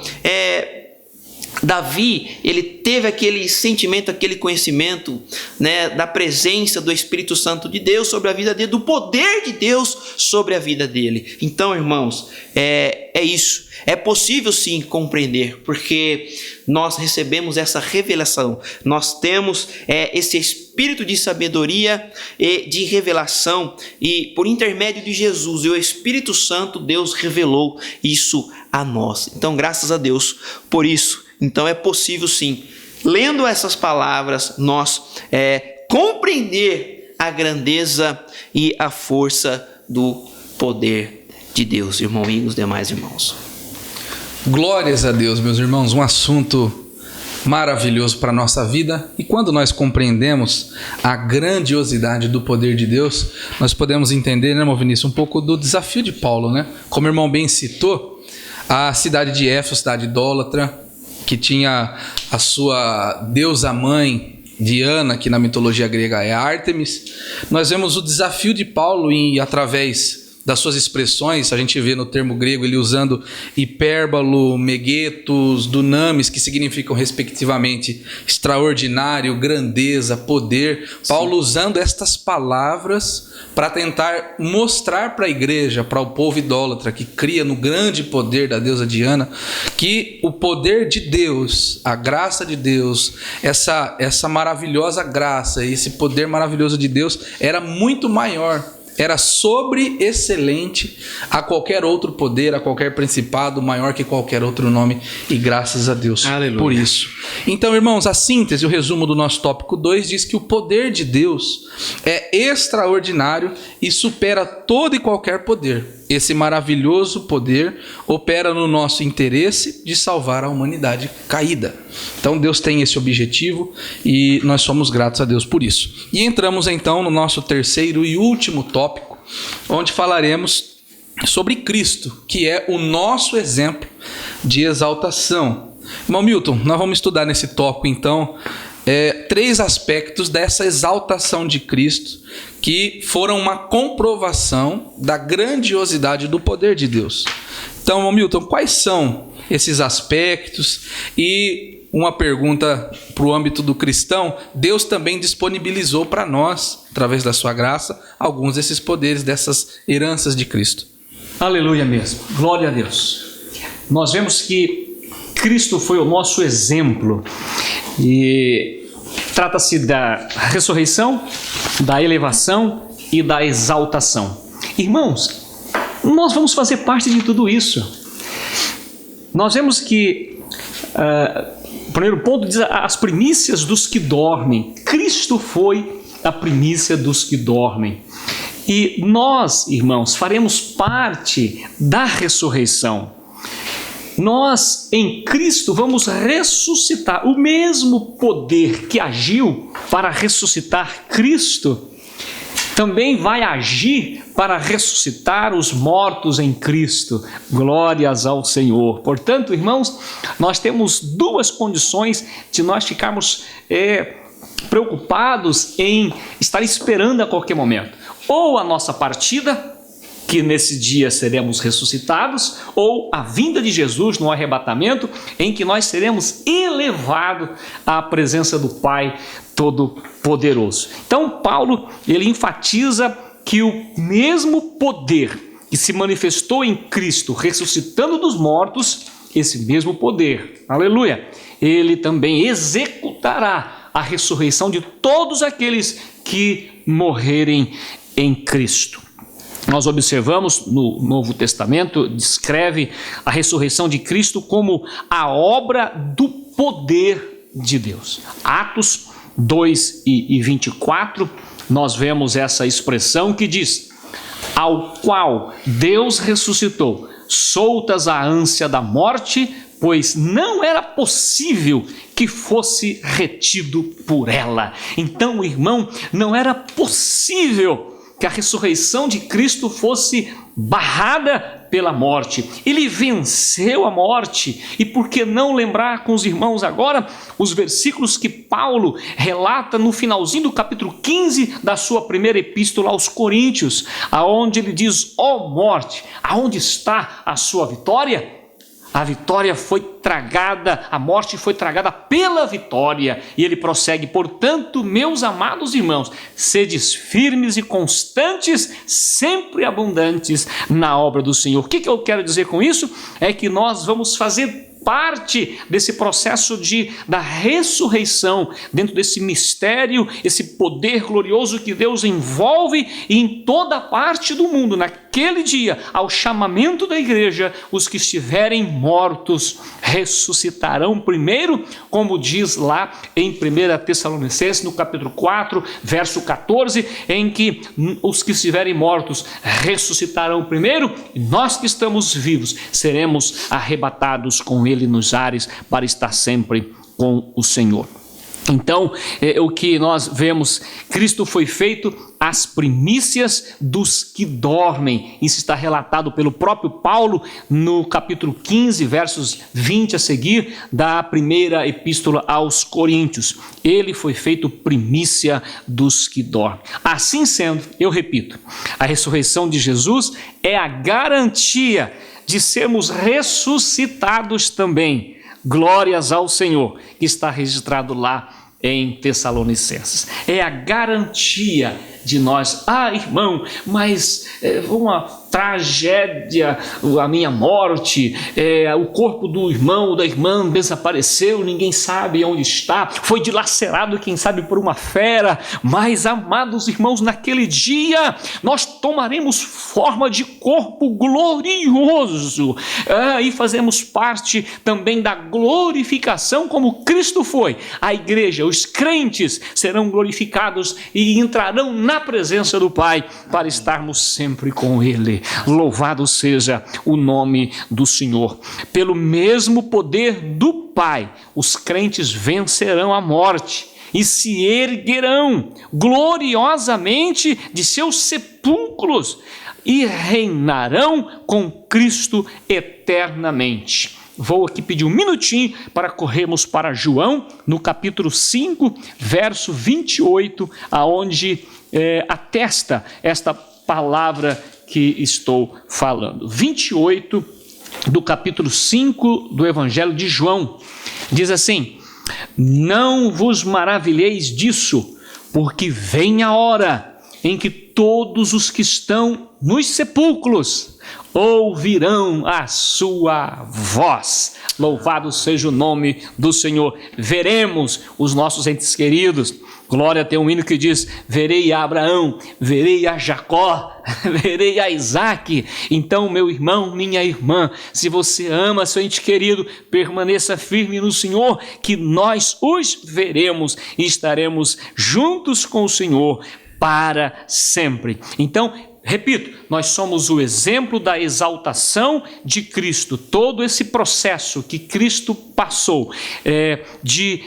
B: Davi, ele teve aquele sentimento, aquele conhecimento, né, da presença do Espírito Santo de Deus sobre a vida dele, do poder de Deus sobre a vida dele. Então, irmãos, é isso. É possível sim compreender, porque nós recebemos essa revelação, nós temos esse espírito de sabedoria e de revelação, e por intermédio de Jesus e o Espírito Santo, Deus revelou isso a nós. Então, graças a Deus por isso. Então é possível sim, lendo essas palavras, nós compreender a grandeza e a força do poder de Deus, irmão, e os demais irmãos.
A: Glórias a Deus, meus irmãos, um assunto maravilhoso para a nossa vida. E quando nós compreendemos a grandiosidade do poder de Deus, nós podemos entender, né, irmão Vinícius, um pouco do desafio de Paulo, né? Como o irmão bem citou, a cidade de Éfeso, cidade idólatra, que tinha a sua deusa mãe Diana, que na mitologia grega é Ártemis. Nós vemos o desafio de Paulo em, através das suas expressões, a gente vê no termo grego ele usando hipérbalo, megetos, dunamis, que significam respectivamente extraordinário, grandeza, poder. Sim. Paulo usando estas palavras para tentar mostrar para a igreja, para o povo idólatra que cria no grande poder da deusa Diana, que o poder de Deus, a graça de Deus, essa maravilhosa graça, esse poder maravilhoso de Deus era muito maior, era sobre-excelente a qualquer outro poder, a qualquer principado, maior que qualquer outro nome, e graças a Deus. Aleluia. Por isso. Então, irmãos, a síntese, o resumo do nosso tópico 2 diz que o poder de Deus é extraordinário e supera todo e qualquer poder. Esse maravilhoso poder opera no nosso interesse de salvar a humanidade caída. Então Deus tem esse objetivo e nós somos gratos a Deus por isso. E entramos então no nosso terceiro e último tópico, onde falaremos sobre Cristo, que é o nosso exemplo de exaltação. Irmão Milton, nós vamos estudar nesse tópico então 3 aspectos dessa exaltação de Cristo que foram uma comprovação da grandiosidade do poder de Deus. Então, Milton, quais são esses aspectos? E uma pergunta para o âmbito do cristão: Deus também disponibilizou para nós, através da sua graça, alguns desses poderes, dessas heranças de Cristo.
D: Aleluia mesmo, glória a Deus. Nós vemos que Cristo foi o nosso exemplo. E trata-se da ressurreição, da elevação e da exaltação. Irmãos, nós vamos fazer parte de tudo isso. Nós vemos que, o primeiro ponto diz as primícias dos que dormem. Cristo foi a primícia dos que dormem. E nós, irmãos, faremos parte da ressurreição. Nós, em Cristo, vamos ressuscitar. O mesmo poder que agiu para ressuscitar Cristo também vai agir para ressuscitar os mortos em Cristo. Glórias ao Senhor. Portanto, irmãos, nós temos 2 condições de nós ficarmos preocupados em estar esperando a qualquer momento. Ou a nossa partida, que nesse dia seremos ressuscitados, ou a vinda de Jesus no arrebatamento, em que nós seremos elevados à presença do Pai Todo-Poderoso. Então, Paulo, ele enfatiza que o mesmo poder que se manifestou em Cristo, ressuscitando dos mortos, esse mesmo poder, aleluia, ele também executará a ressurreição de todos aqueles que morrerem em Cristo. Nós observamos no Novo Testamento, descreve a ressurreição de Cristo como a obra do poder de Deus. Atos 2 e 24, nós vemos essa expressão que diz: ao qual Deus ressuscitou, soltas a ânsia da morte, pois não era possível que fosse retido por ela. Então, irmão, não era possível que a ressurreição de Cristo fosse barrada pela morte. Ele venceu a morte. E por que não lembrar com os irmãos agora os versículos que Paulo relata no finalzinho do capítulo 15 da sua primeira epístola aos Coríntios, aonde ele diz: ó morte, aonde está a sua vitória? A vitória foi tragada, a morte foi tragada pela vitória. E ele prossegue: portanto, meus amados irmãos, sedes firmes e constantes, sempre abundantes na obra do Senhor. O que eu quero dizer com isso? É que nós vamos fazer parte desse processo da ressurreição, dentro desse mistério, esse poder glorioso que Deus envolve em toda parte do mundo, naquele dia, ao chamamento da igreja, os que estiverem mortos ressuscitarão primeiro, como diz lá em 1 Tessalonicenses, no capítulo 4, verso 14, em que os que estiverem mortos ressuscitarão primeiro, e nós que estamos vivos seremos arrebatados com ele nos ares para estar sempre com o Senhor. Então, o que nós vemos, Cristo foi feito as primícias dos que dormem. Isso está relatado pelo próprio Paulo no capítulo 15, versos 20 a seguir, da primeira epístola aos Coríntios. Ele foi feito primícia dos que dormem. Assim sendo, eu repito, a ressurreição de Jesus é a garantia de sermos ressuscitados também. Glórias ao Senhor, que está registrado lá em Tessalonicenses. É a garantia de nós. Irmão, mas uma tragédia, a minha morte, o corpo do irmão ou da irmã desapareceu, ninguém sabe onde está, foi dilacerado, quem sabe, por uma fera. Mas, amados irmãos, naquele dia nós tomaremos forma de corpo glorioso, e fazemos parte também da glorificação como Cristo foi. A igreja, os crentes serão glorificados e entrarão na presença do Pai para estarmos sempre com Ele. Louvado seja o nome do Senhor. Pelo mesmo poder do Pai, os crentes vencerão a morte e se erguerão gloriosamente de seus sepulcros e reinarão com Cristo eternamente. Vou aqui pedir um minutinho para corrermos para João, no capítulo 5, verso 28, aonde atesta esta palavra que estou falando. 28 do capítulo 5 do Evangelho de João. Diz assim: não vos maravilheis disso, porque vem a hora em que todos os que estão nos sepulcros ouvirão a sua voz. Louvado seja o nome do Senhor. Veremos os nossos entes queridos. Glória, tem um hino que diz: verei a Abraão, verei a Jacó, verei a Isaac. Então, meu irmão, minha irmã, se você ama seu ente querido, permaneça firme no Senhor, que nós os veremos e estaremos juntos com o Senhor para sempre. Então, repito, nós somos o exemplo da exaltação de Cristo. Todo esse processo que Cristo passou de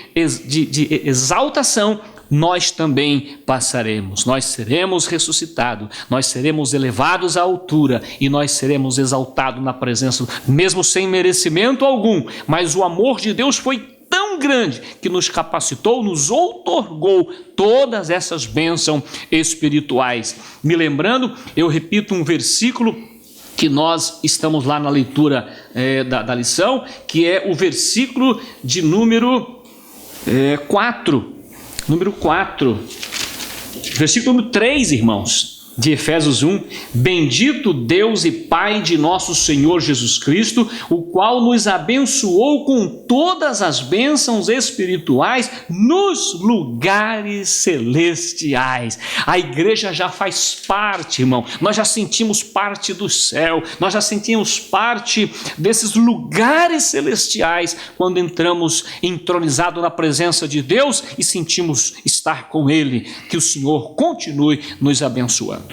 D: exaltação, nós também passaremos. Nós seremos ressuscitados, nós seremos elevados à altura e nós seremos exaltados na presença, mesmo sem merecimento algum. Mas o amor de Deus foi tão grande que nos capacitou, nos outorgou todas essas bênçãos espirituais. Me lembrando, eu repito um versículo que nós estamos lá na leitura da lição, que é o versículo de número 4. Número 4, versículo número 3, irmãos, de Efésios 1, bendito Deus e Pai de nosso Senhor Jesus Cristo, o qual nos abençoou com todas as bênçãos espirituais nos lugares celestiais. A igreja já faz parte, irmão, nós já sentimos parte do céu, nós já sentimos parte desses lugares celestiais quando entramos entronizados na presença de Deus e sentimos estar com Ele. Que o Senhor continue nos abençoando.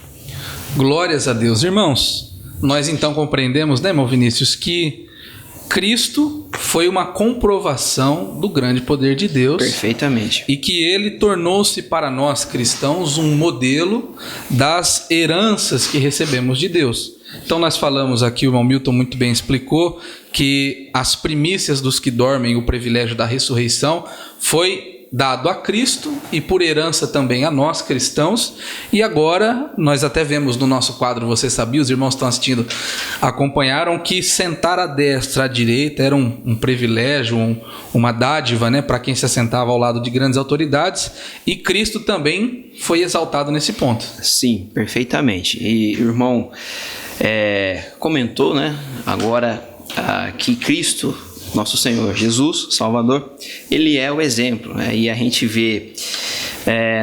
A: Glórias a Deus. Irmãos, nós então compreendemos, né, irmão Vinícius, que Cristo foi uma comprovação do grande poder de Deus.
B: Perfeitamente.
A: E que ele tornou-se para nós cristãos um modelo das heranças que recebemos de Deus. Então nós falamos aqui, o irmão Milton muito bem explicou, que as primícias dos que dormem, o privilégio da ressurreição, foi dado a Cristo e por herança também a nós cristãos. E agora nós até vemos no nosso quadro Você Sabia, os irmãos que estão assistindo acompanharam, que sentar à destra, à direita era um privilégio, uma dádiva, né, para quem se assentava ao lado de grandes autoridades, e Cristo também foi exaltado nesse ponto.
B: Sim, perfeitamente. E o irmão comentou, né, agora que Cristo, nosso Senhor Jesus, Salvador, Ele é o exemplo, né? E a gente vê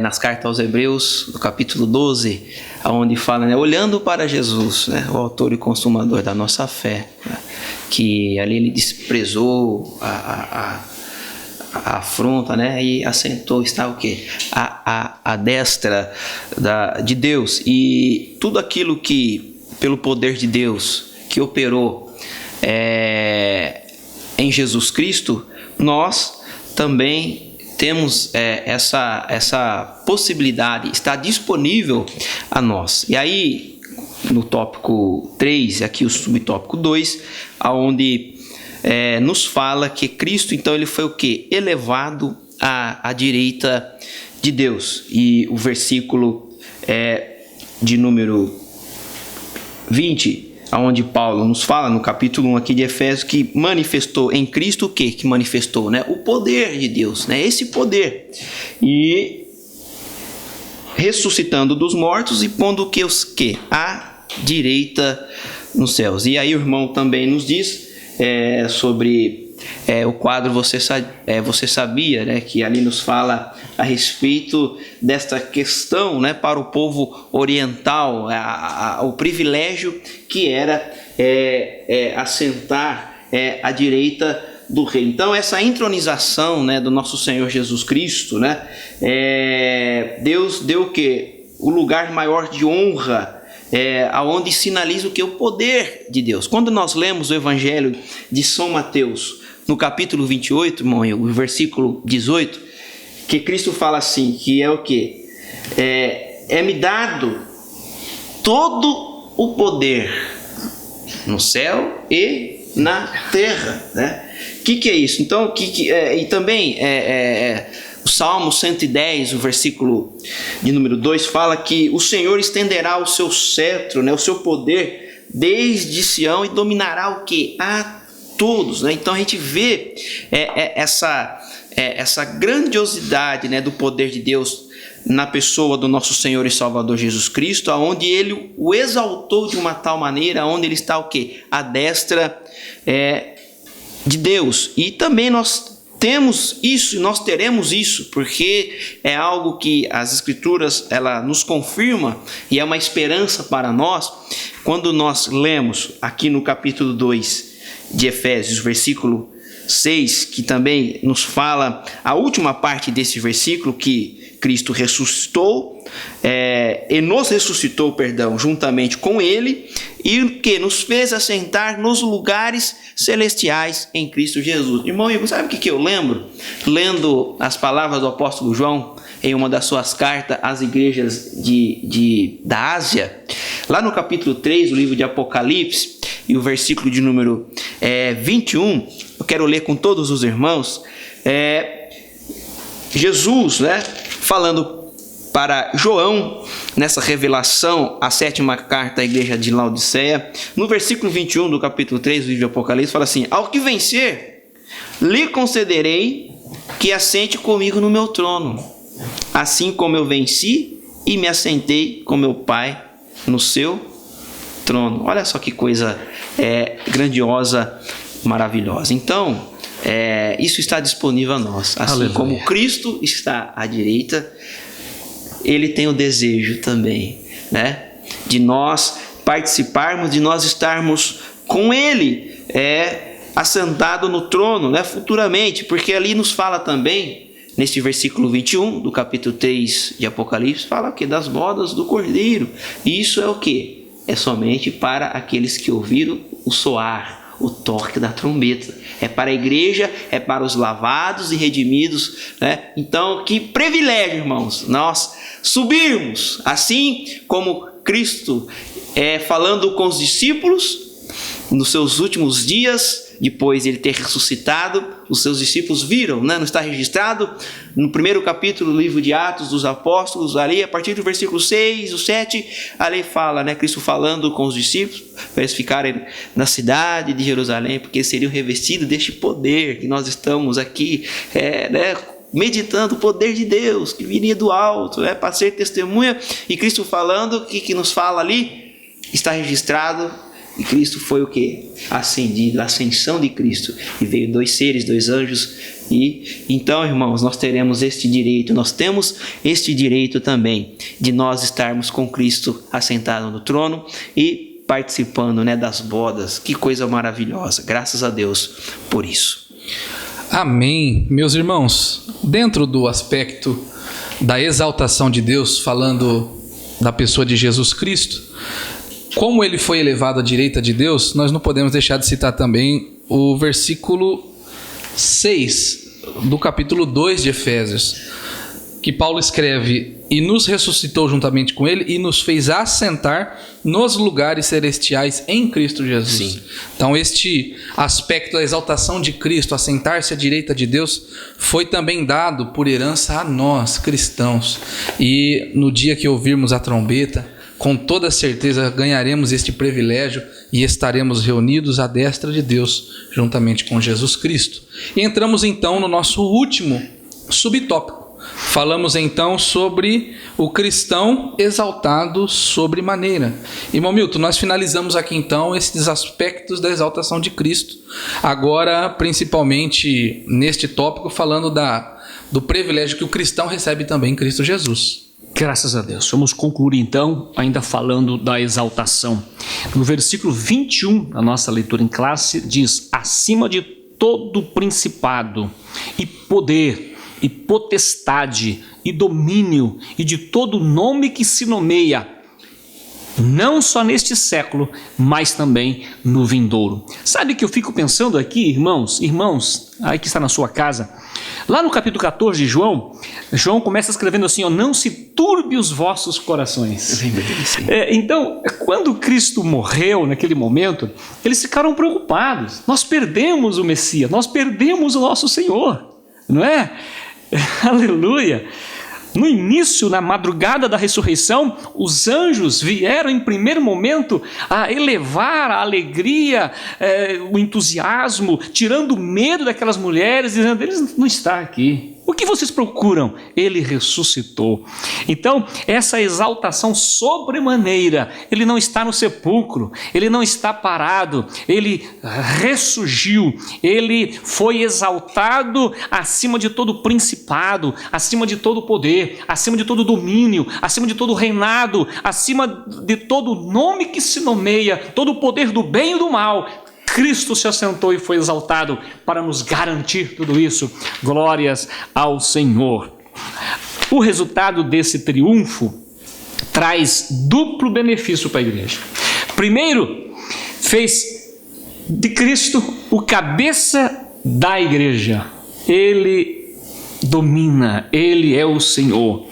B: nas cartas aos Hebreus, no capítulo 12, onde fala, né, olhando para Jesus, né, o autor e consumador da nossa fé, né, que ali ele desprezou a afronta, né, e assentou, está o quê? A destra de Deus. E tudo aquilo que, pelo poder de Deus, que operou em Jesus Cristo, nós também temos essa possibilidade, está disponível a nós. E aí, no tópico 3, aqui o subtópico 2, onde nos fala que Cristo, então, ele foi o quê? Elevado à direita de Deus. E o versículo de número 20, onde Paulo nos fala, no capítulo 1 aqui de Efésios, que manifestou em Cristo o quê? Que manifestou, né? O poder de Deus, né? Esse poder. E ressuscitando dos mortos e pondo o que? À direita nos céus. E aí o irmão também nos diz sobre o quadro Você Sabia, né, que ali nos fala a respeito desta questão, né, para o povo oriental, o privilégio que era assentar à direita do rei. Então essa entronização, né, do nosso Senhor Jesus Cristo, né, Deus deu o quê? O lugar maior de honra, aonde sinaliza o que? O poder de Deus. Quando nós lemos o Evangelho de São Mateus, no capítulo 28, irmão, o versículo 18, que Cristo fala assim, que é o que? É-me dado todo o poder no céu e na terra, né? O que é isso? Então, e também o Salmo 110, o versículo de número 2, fala que o Senhor estenderá o seu cetro, né, o seu poder desde Sião e dominará o que? A todos, né? Então a gente vê essa grandiosidade, né, do poder de Deus na pessoa do nosso Senhor e Salvador Jesus Cristo, aonde ele o exaltou de uma tal maneira, onde ele está o quê? À destra de Deus. E também nós temos isso, nós teremos isso, porque é algo que as Escrituras ela nos confirma e é uma esperança para nós. Quando nós lemos aqui no capítulo 2 de Efésios, versículo 6, que também nos fala a última parte desse versículo, que Cristo ressuscitou, e nos ressuscitou, juntamente com Ele, e que nos fez assentar nos lugares celestiais em Cristo Jesus. Irmão Igor, sabe o que eu lembro? Lendo as palavras do apóstolo João em uma das suas cartas às igrejas da Ásia, lá no capítulo 3 do livro de Apocalipse, e o versículo de número 21, eu quero ler com todos os irmãos, Jesus, né, falando para João, nessa revelação, a 7ª carta à igreja de Laodiceia, no versículo 21 do capítulo 3 do livro de Apocalipse, fala assim: ao que vencer, lhe concederei que assente comigo no meu trono, assim como eu venci e me assentei com meu Pai no seu trono. Olha só que coisa grandiosa, maravilhosa. Então, isso está disponível a nós. Assim Aleluia. Como Cristo está à direita, Ele tem o desejo também, né, de nós participarmos, de nós estarmos com Ele, assentado no trono, né, futuramente, porque ali nos fala também, neste versículo 21 do capítulo 3 de Apocalipse, fala o quê? Das bodas do Cordeiro. E isso é o quê? É somente para aqueles que ouviram o soar, o toque da trombeta. É para a igreja, é para os lavados e redimidos, né? Então, que privilégio, irmãos, nós subirmos, assim como Cristo, falando com os discípulos, nos seus últimos dias, depois de ele ter ressuscitado, os seus discípulos viram, né? Não está registrado no primeiro capítulo do livro de Atos dos Apóstolos, ali a partir do versículo 6, o 7, ali fala, né? Cristo falando com os discípulos, para eles ficarem na cidade de Jerusalém, porque seriam revestidos deste poder que nós estamos aqui, né? Meditando o poder de Deus que viria do alto, para ser testemunha. E Cristo falando, que nos fala ali, está registrado. E Cristo foi o quê? Ascendido, a ascensão de Cristo. E veio 2 seres, 2 anjos, E então, irmãos, nós teremos este direito, nós temos este direito também de nós estarmos com Cristo assentado no trono e participando, né, das bodas. Que coisa maravilhosa, graças a Deus por isso.
A: Amém. Meus irmãos, dentro do aspecto da exaltação de Deus, falando da pessoa de Jesus Cristo, como ele foi elevado à direita de Deus, nós não podemos deixar de citar também o versículo 6 do capítulo 2 de Efésios, que Paulo escreve: e nos ressuscitou juntamente com ele e nos fez assentar nos lugares celestiais em Cristo Jesus. Sim. Então este aspecto da exaltação de Cristo, assentar-se à direita de Deus, foi também dado por herança a nós, cristãos. E no dia que ouvirmos a trombeta, com toda certeza ganharemos este privilégio e estaremos reunidos à destra de Deus, juntamente com Jesus Cristo. E entramos então no nosso último subtópico. Falamos então sobre o cristão exaltado sobremaneira. Irmão Milton, nós finalizamos aqui então esses aspectos da exaltação de Cristo. Agora, principalmente neste tópico, falando do privilégio que o cristão recebe também em Cristo Jesus.
D: Graças a Deus. Vamos concluir então, ainda falando da exaltação. No versículo 21 da nossa leitura em classe, diz: acima de todo principado e poder e potestade e domínio e de todo nome que se nomeia, não só neste século, mas também no vindouro. Sabe que eu fico pensando aqui, irmãos, aí que está na sua casa, lá no capítulo 14 de João começa escrevendo assim, ó: não se turbe os vossos corações. Então, quando Cristo morreu naquele momento, eles ficaram preocupados. Nós perdemos o Messias, nós perdemos o nosso Senhor, não é? Aleluia! No início, na madrugada da ressurreição, os anjos vieram em primeiro momento a elevar a alegria, o entusiasmo, tirando o medo daquelas mulheres, dizendo: ele não está aqui. O que vocês procuram? Ele ressuscitou. Então, essa exaltação sobremaneira, ele não está no sepulcro, ele não está parado, ele ressurgiu, ele foi exaltado acima de todo principado, acima de todo poder, acima de todo domínio, acima de todo reinado, acima de todo nome que se nomeia, todo o poder do bem e do mal. Cristo se assentou e foi exaltado para nos garantir tudo isso. Glórias ao Senhor. O resultado desse triunfo traz duplo benefício para a igreja. Primeiro, fez de Cristo o cabeça da igreja. Ele domina, ele é o Senhor.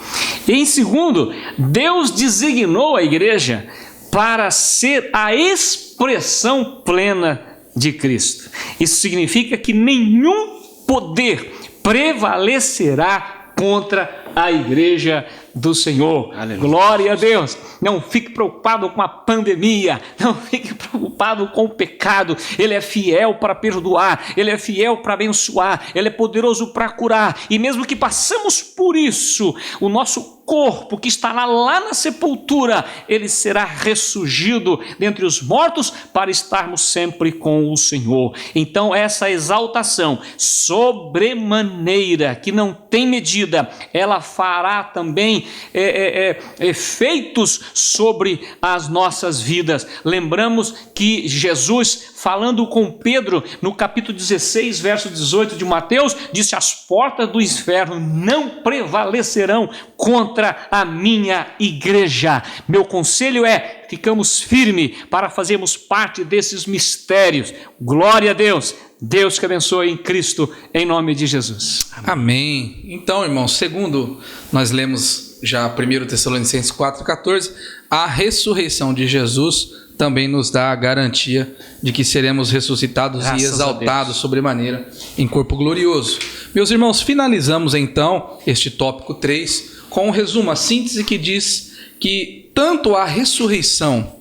D: E em segundo, Deus designou a igreja para ser a expressão plena de Cristo. Isso significa que nenhum poder prevalecerá contra a igreja do Senhor. Aleluia. Glória a Deus. Não fique preocupado com a pandemia, não fique preocupado com o pecado. Ele é fiel para perdoar, ele é fiel para abençoar, ele é poderoso para curar. E mesmo que passamos por isso, o nosso corpo que estará lá na sepultura, ele será ressurgido dentre os mortos para estarmos sempre com o Senhor. Então essa exaltação sobremaneira, que não tem medida, ela fará também efeitos sobre as nossas vidas. Lembramos que Jesus, falando com Pedro no capítulo 16, verso 18 de Mateus, disse: as portas do inferno não prevalecerão contra a minha igreja. Meu conselho é: ficamos firmes para fazermos parte desses mistérios. Glória a Deus. Deus que abençoe em Cristo, em nome de Jesus.
A: Amém. Então, irmãos, segundo nós lemos já 1 Tessalonicenses 4,14, a ressurreição de Jesus também nos dá a garantia de que seremos ressuscitados e exaltados sobremaneira em corpo glorioso. Meus irmãos, finalizamos então este tópico 3 com um resumo, a síntese que diz que tanto a ressurreição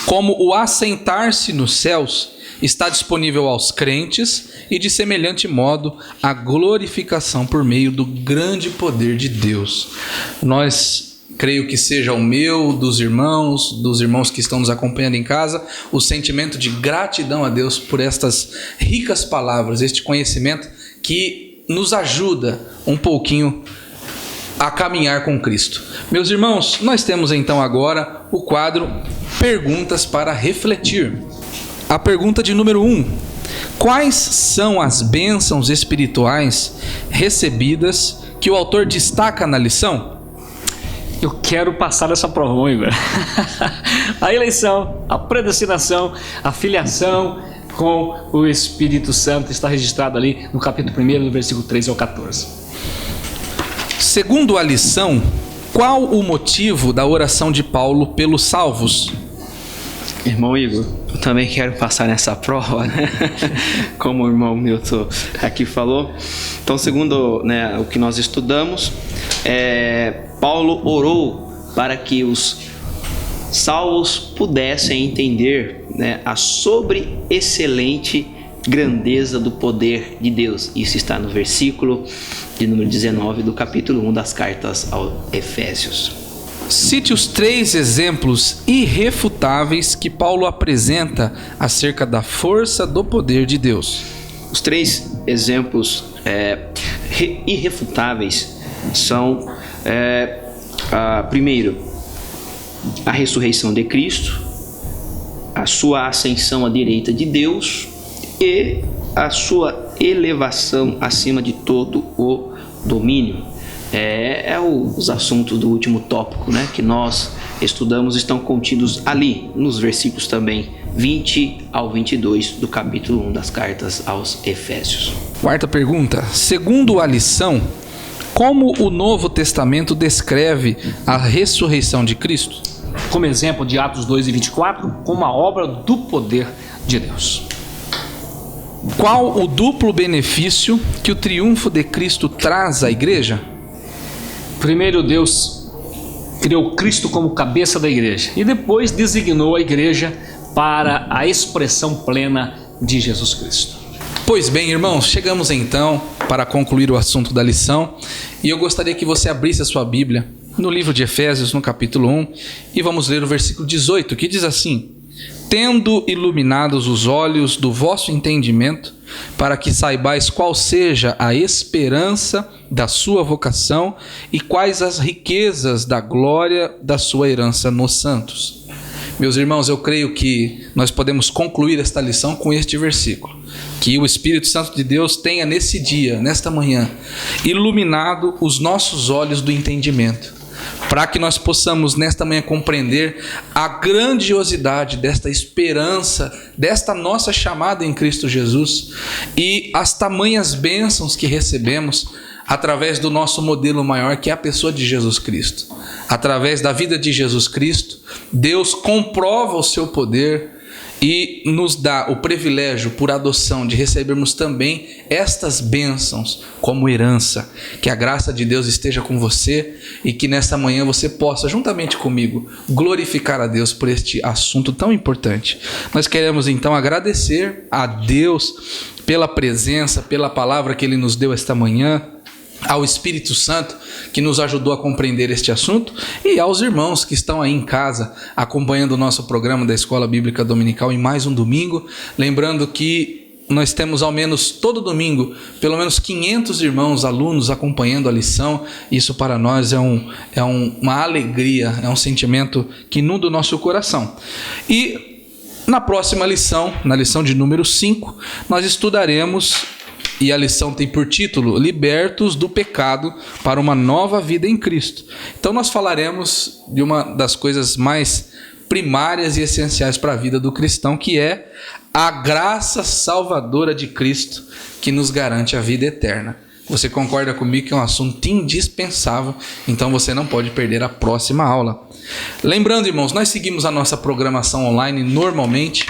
A: como o assentar-se nos céus está disponível aos crentes e, de semelhante modo, a glorificação por meio do grande poder de Deus. Nós, creio que seja o meu, dos irmãos que estão nos acompanhando em casa, o sentimento de gratidão a Deus por estas ricas palavras, este conhecimento que nos ajuda um pouquinho a caminhar com Cristo. Meus irmãos, nós temos então agora o quadro Perguntas para Refletir. A pergunta de número 1: quais são as bênçãos espirituais recebidas que o autor destaca na lição?
D: Eu quero passar essa prova, Igor. A eleição, a predestinação, a filiação com o Espírito Santo está registrado ali no capítulo 1, do versículo 13 ao 14.
A: Segundo a lição, qual o motivo da oração de Paulo pelos salvos?
B: Irmão Igor, eu também quero passar nessa prova, né? Como o irmão Milton aqui falou. Então, segundo, né, o que nós estudamos, Paulo orou para que os salvos pudessem entender, né, a sobreexcelente grandeza do poder de Deus. Isso está no versículo de número 19 do capítulo 1 das cartas aos Efésios.
A: Cite os 3 exemplos irrefutáveis que Paulo apresenta acerca da força do poder de Deus.
B: Os 3 exemplos irrefutáveis são, primeiro, a ressurreição de Cristo, a sua ascensão à direita de Deus e a sua elevação acima de todo o domínio. Os assuntos do último tópico, né, que nós estudamos estão contidos ali, nos versículos também 20 ao 22 do capítulo 1 das cartas aos Efésios.
A: Quarta pergunta: segundo a lição, como o Novo Testamento descreve a ressurreição de Cristo?
D: Como exemplo de Atos 2 e 24, como uma obra do poder de Deus.
A: Qual o duplo benefício que o triunfo de Cristo traz à igreja?
D: Primeiro, Deus criou Cristo como cabeça da igreja e depois designou a igreja para a expressão plena de Jesus Cristo.
A: Pois bem, irmãos, chegamos então para concluir o assunto da lição e eu gostaria que você abrisse a sua Bíblia no livro de Efésios, no capítulo 1, e vamos ler o versículo 18, que diz assim: tendo iluminados os olhos do vosso entendimento, para que saibais qual seja a esperança da sua vocação e quais as riquezas da glória da sua herança nos santos. Meus irmãos, eu creio que nós podemos concluir esta lição com este versículo. Que o Espírito Santo de Deus tenha nesse dia, nesta manhã, iluminado os nossos olhos do entendimento, para que nós possamos nesta manhã compreender a grandiosidade desta esperança, desta nossa chamada em Cristo Jesus e as tamanhas bênçãos que recebemos através do nosso modelo maior, que é a pessoa de Jesus Cristo. Através da vida de Jesus Cristo, Deus comprova o seu poder e nos dá o privilégio, por adoção, de recebermos também estas bênçãos como herança. Que a graça de Deus esteja com você e que nesta manhã você possa, juntamente comigo, glorificar a Deus por este assunto tão importante. Nós queremos então agradecer a Deus pela presença, pela palavra que Ele nos deu esta manhã, ao Espírito Santo que nos ajudou a compreender este assunto e aos irmãos que estão aí em casa acompanhando o nosso programa da Escola Bíblica Dominical em mais um domingo. Lembrando que nós temos ao menos todo domingo pelo menos 500 irmãos, alunos acompanhando a lição. Isso para nós é uma alegria, é um sentimento que inunda o nosso coração. E na próxima lição, na lição de número 5, nós estudaremos, e a lição tem por título: Libertos do pecado para uma nova vida em Cristo. Então nós falaremos de uma das coisas mais primárias e essenciais para a vida do cristão, que é a graça salvadora de Cristo, que nos garante a vida eterna. Você concorda comigo que é um assunto indispensável, então você não pode perder a próxima aula. Lembrando, irmãos, nós seguimos a nossa programação online normalmente.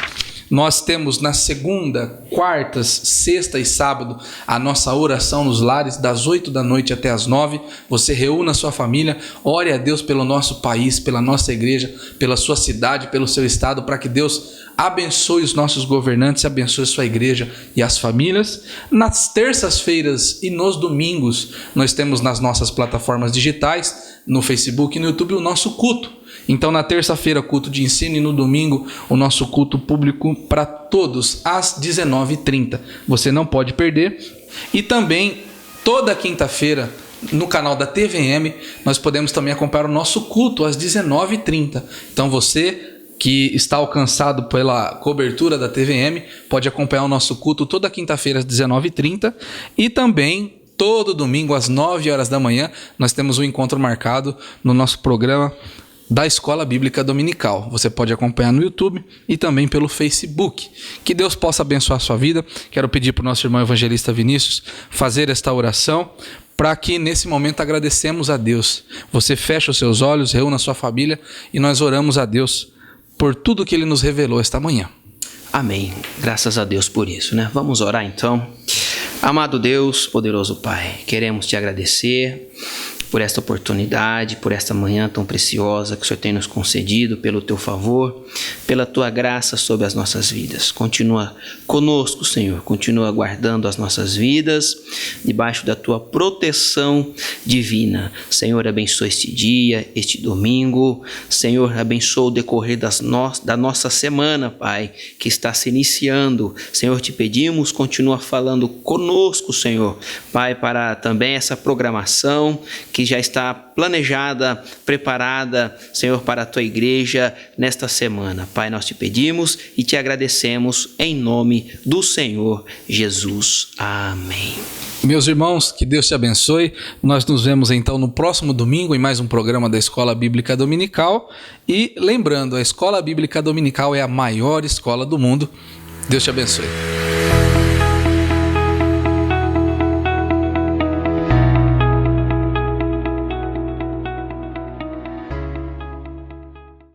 A: Nós temos na segunda, quartas, sexta e sábado a nossa oração nos lares, das 8 da noite até as 9. Você reúna a sua família, ore a Deus pelo nosso país, pela nossa igreja, pela sua cidade, pelo seu estado, para que Deus abençoe os nossos governantes, abençoe sua igreja e as famílias. Nas terças-feiras e nos domingos, nós temos nas nossas plataformas digitais, no Facebook e no YouTube, o nosso culto. Então, na terça-feira, culto de ensino, e no domingo, o nosso culto público para todos, às 19h30. Você não pode perder. E também, toda quinta-feira, no canal da TVM, nós podemos também acompanhar o nosso culto às 19h30. Então você que está alcançado pela cobertura da TVM pode acompanhar o nosso culto toda quinta-feira às 19h30 e também todo domingo às 9 horas da manhã nós temos um encontro marcado no nosso programa da Escola Bíblica Dominical. Você pode acompanhar no YouTube e também pelo Facebook. Que Deus possa abençoar a sua vida. Quero pedir para o nosso irmão evangelista Vinícius fazer esta oração para que nesse momento agradecemos a Deus. Você fecha os seus olhos, reúna a sua família e nós oramos a Deus por tudo que Ele nos revelou esta manhã.
B: Amém. Graças a Deus por isso, né? Vamos orar então. Amado Deus, poderoso Pai, queremos te agradecer por esta oportunidade, por esta manhã tão preciosa que o Senhor tem nos concedido, pelo teu favor, pela tua graça sobre as nossas vidas. Continua conosco, Senhor, continua guardando as nossas vidas, debaixo da tua proteção divina. Senhor, abençoa este dia, este domingo. Senhor, abençoa o decorrer da nossa semana, Pai, que está se iniciando. Senhor, te pedimos, continua falando conosco, Senhor, Pai, para também essa programação que já está planejada, preparada, Senhor, para a tua igreja nesta semana. Pai, nós te pedimos e te agradecemos em nome do Senhor Jesus. Amém.
A: Meus irmãos, que Deus te abençoe. Nós nos vemos então no próximo domingo em mais um programa da Escola Bíblica Dominical. E lembrando, a Escola Bíblica Dominical é a maior escola do mundo. Deus te abençoe.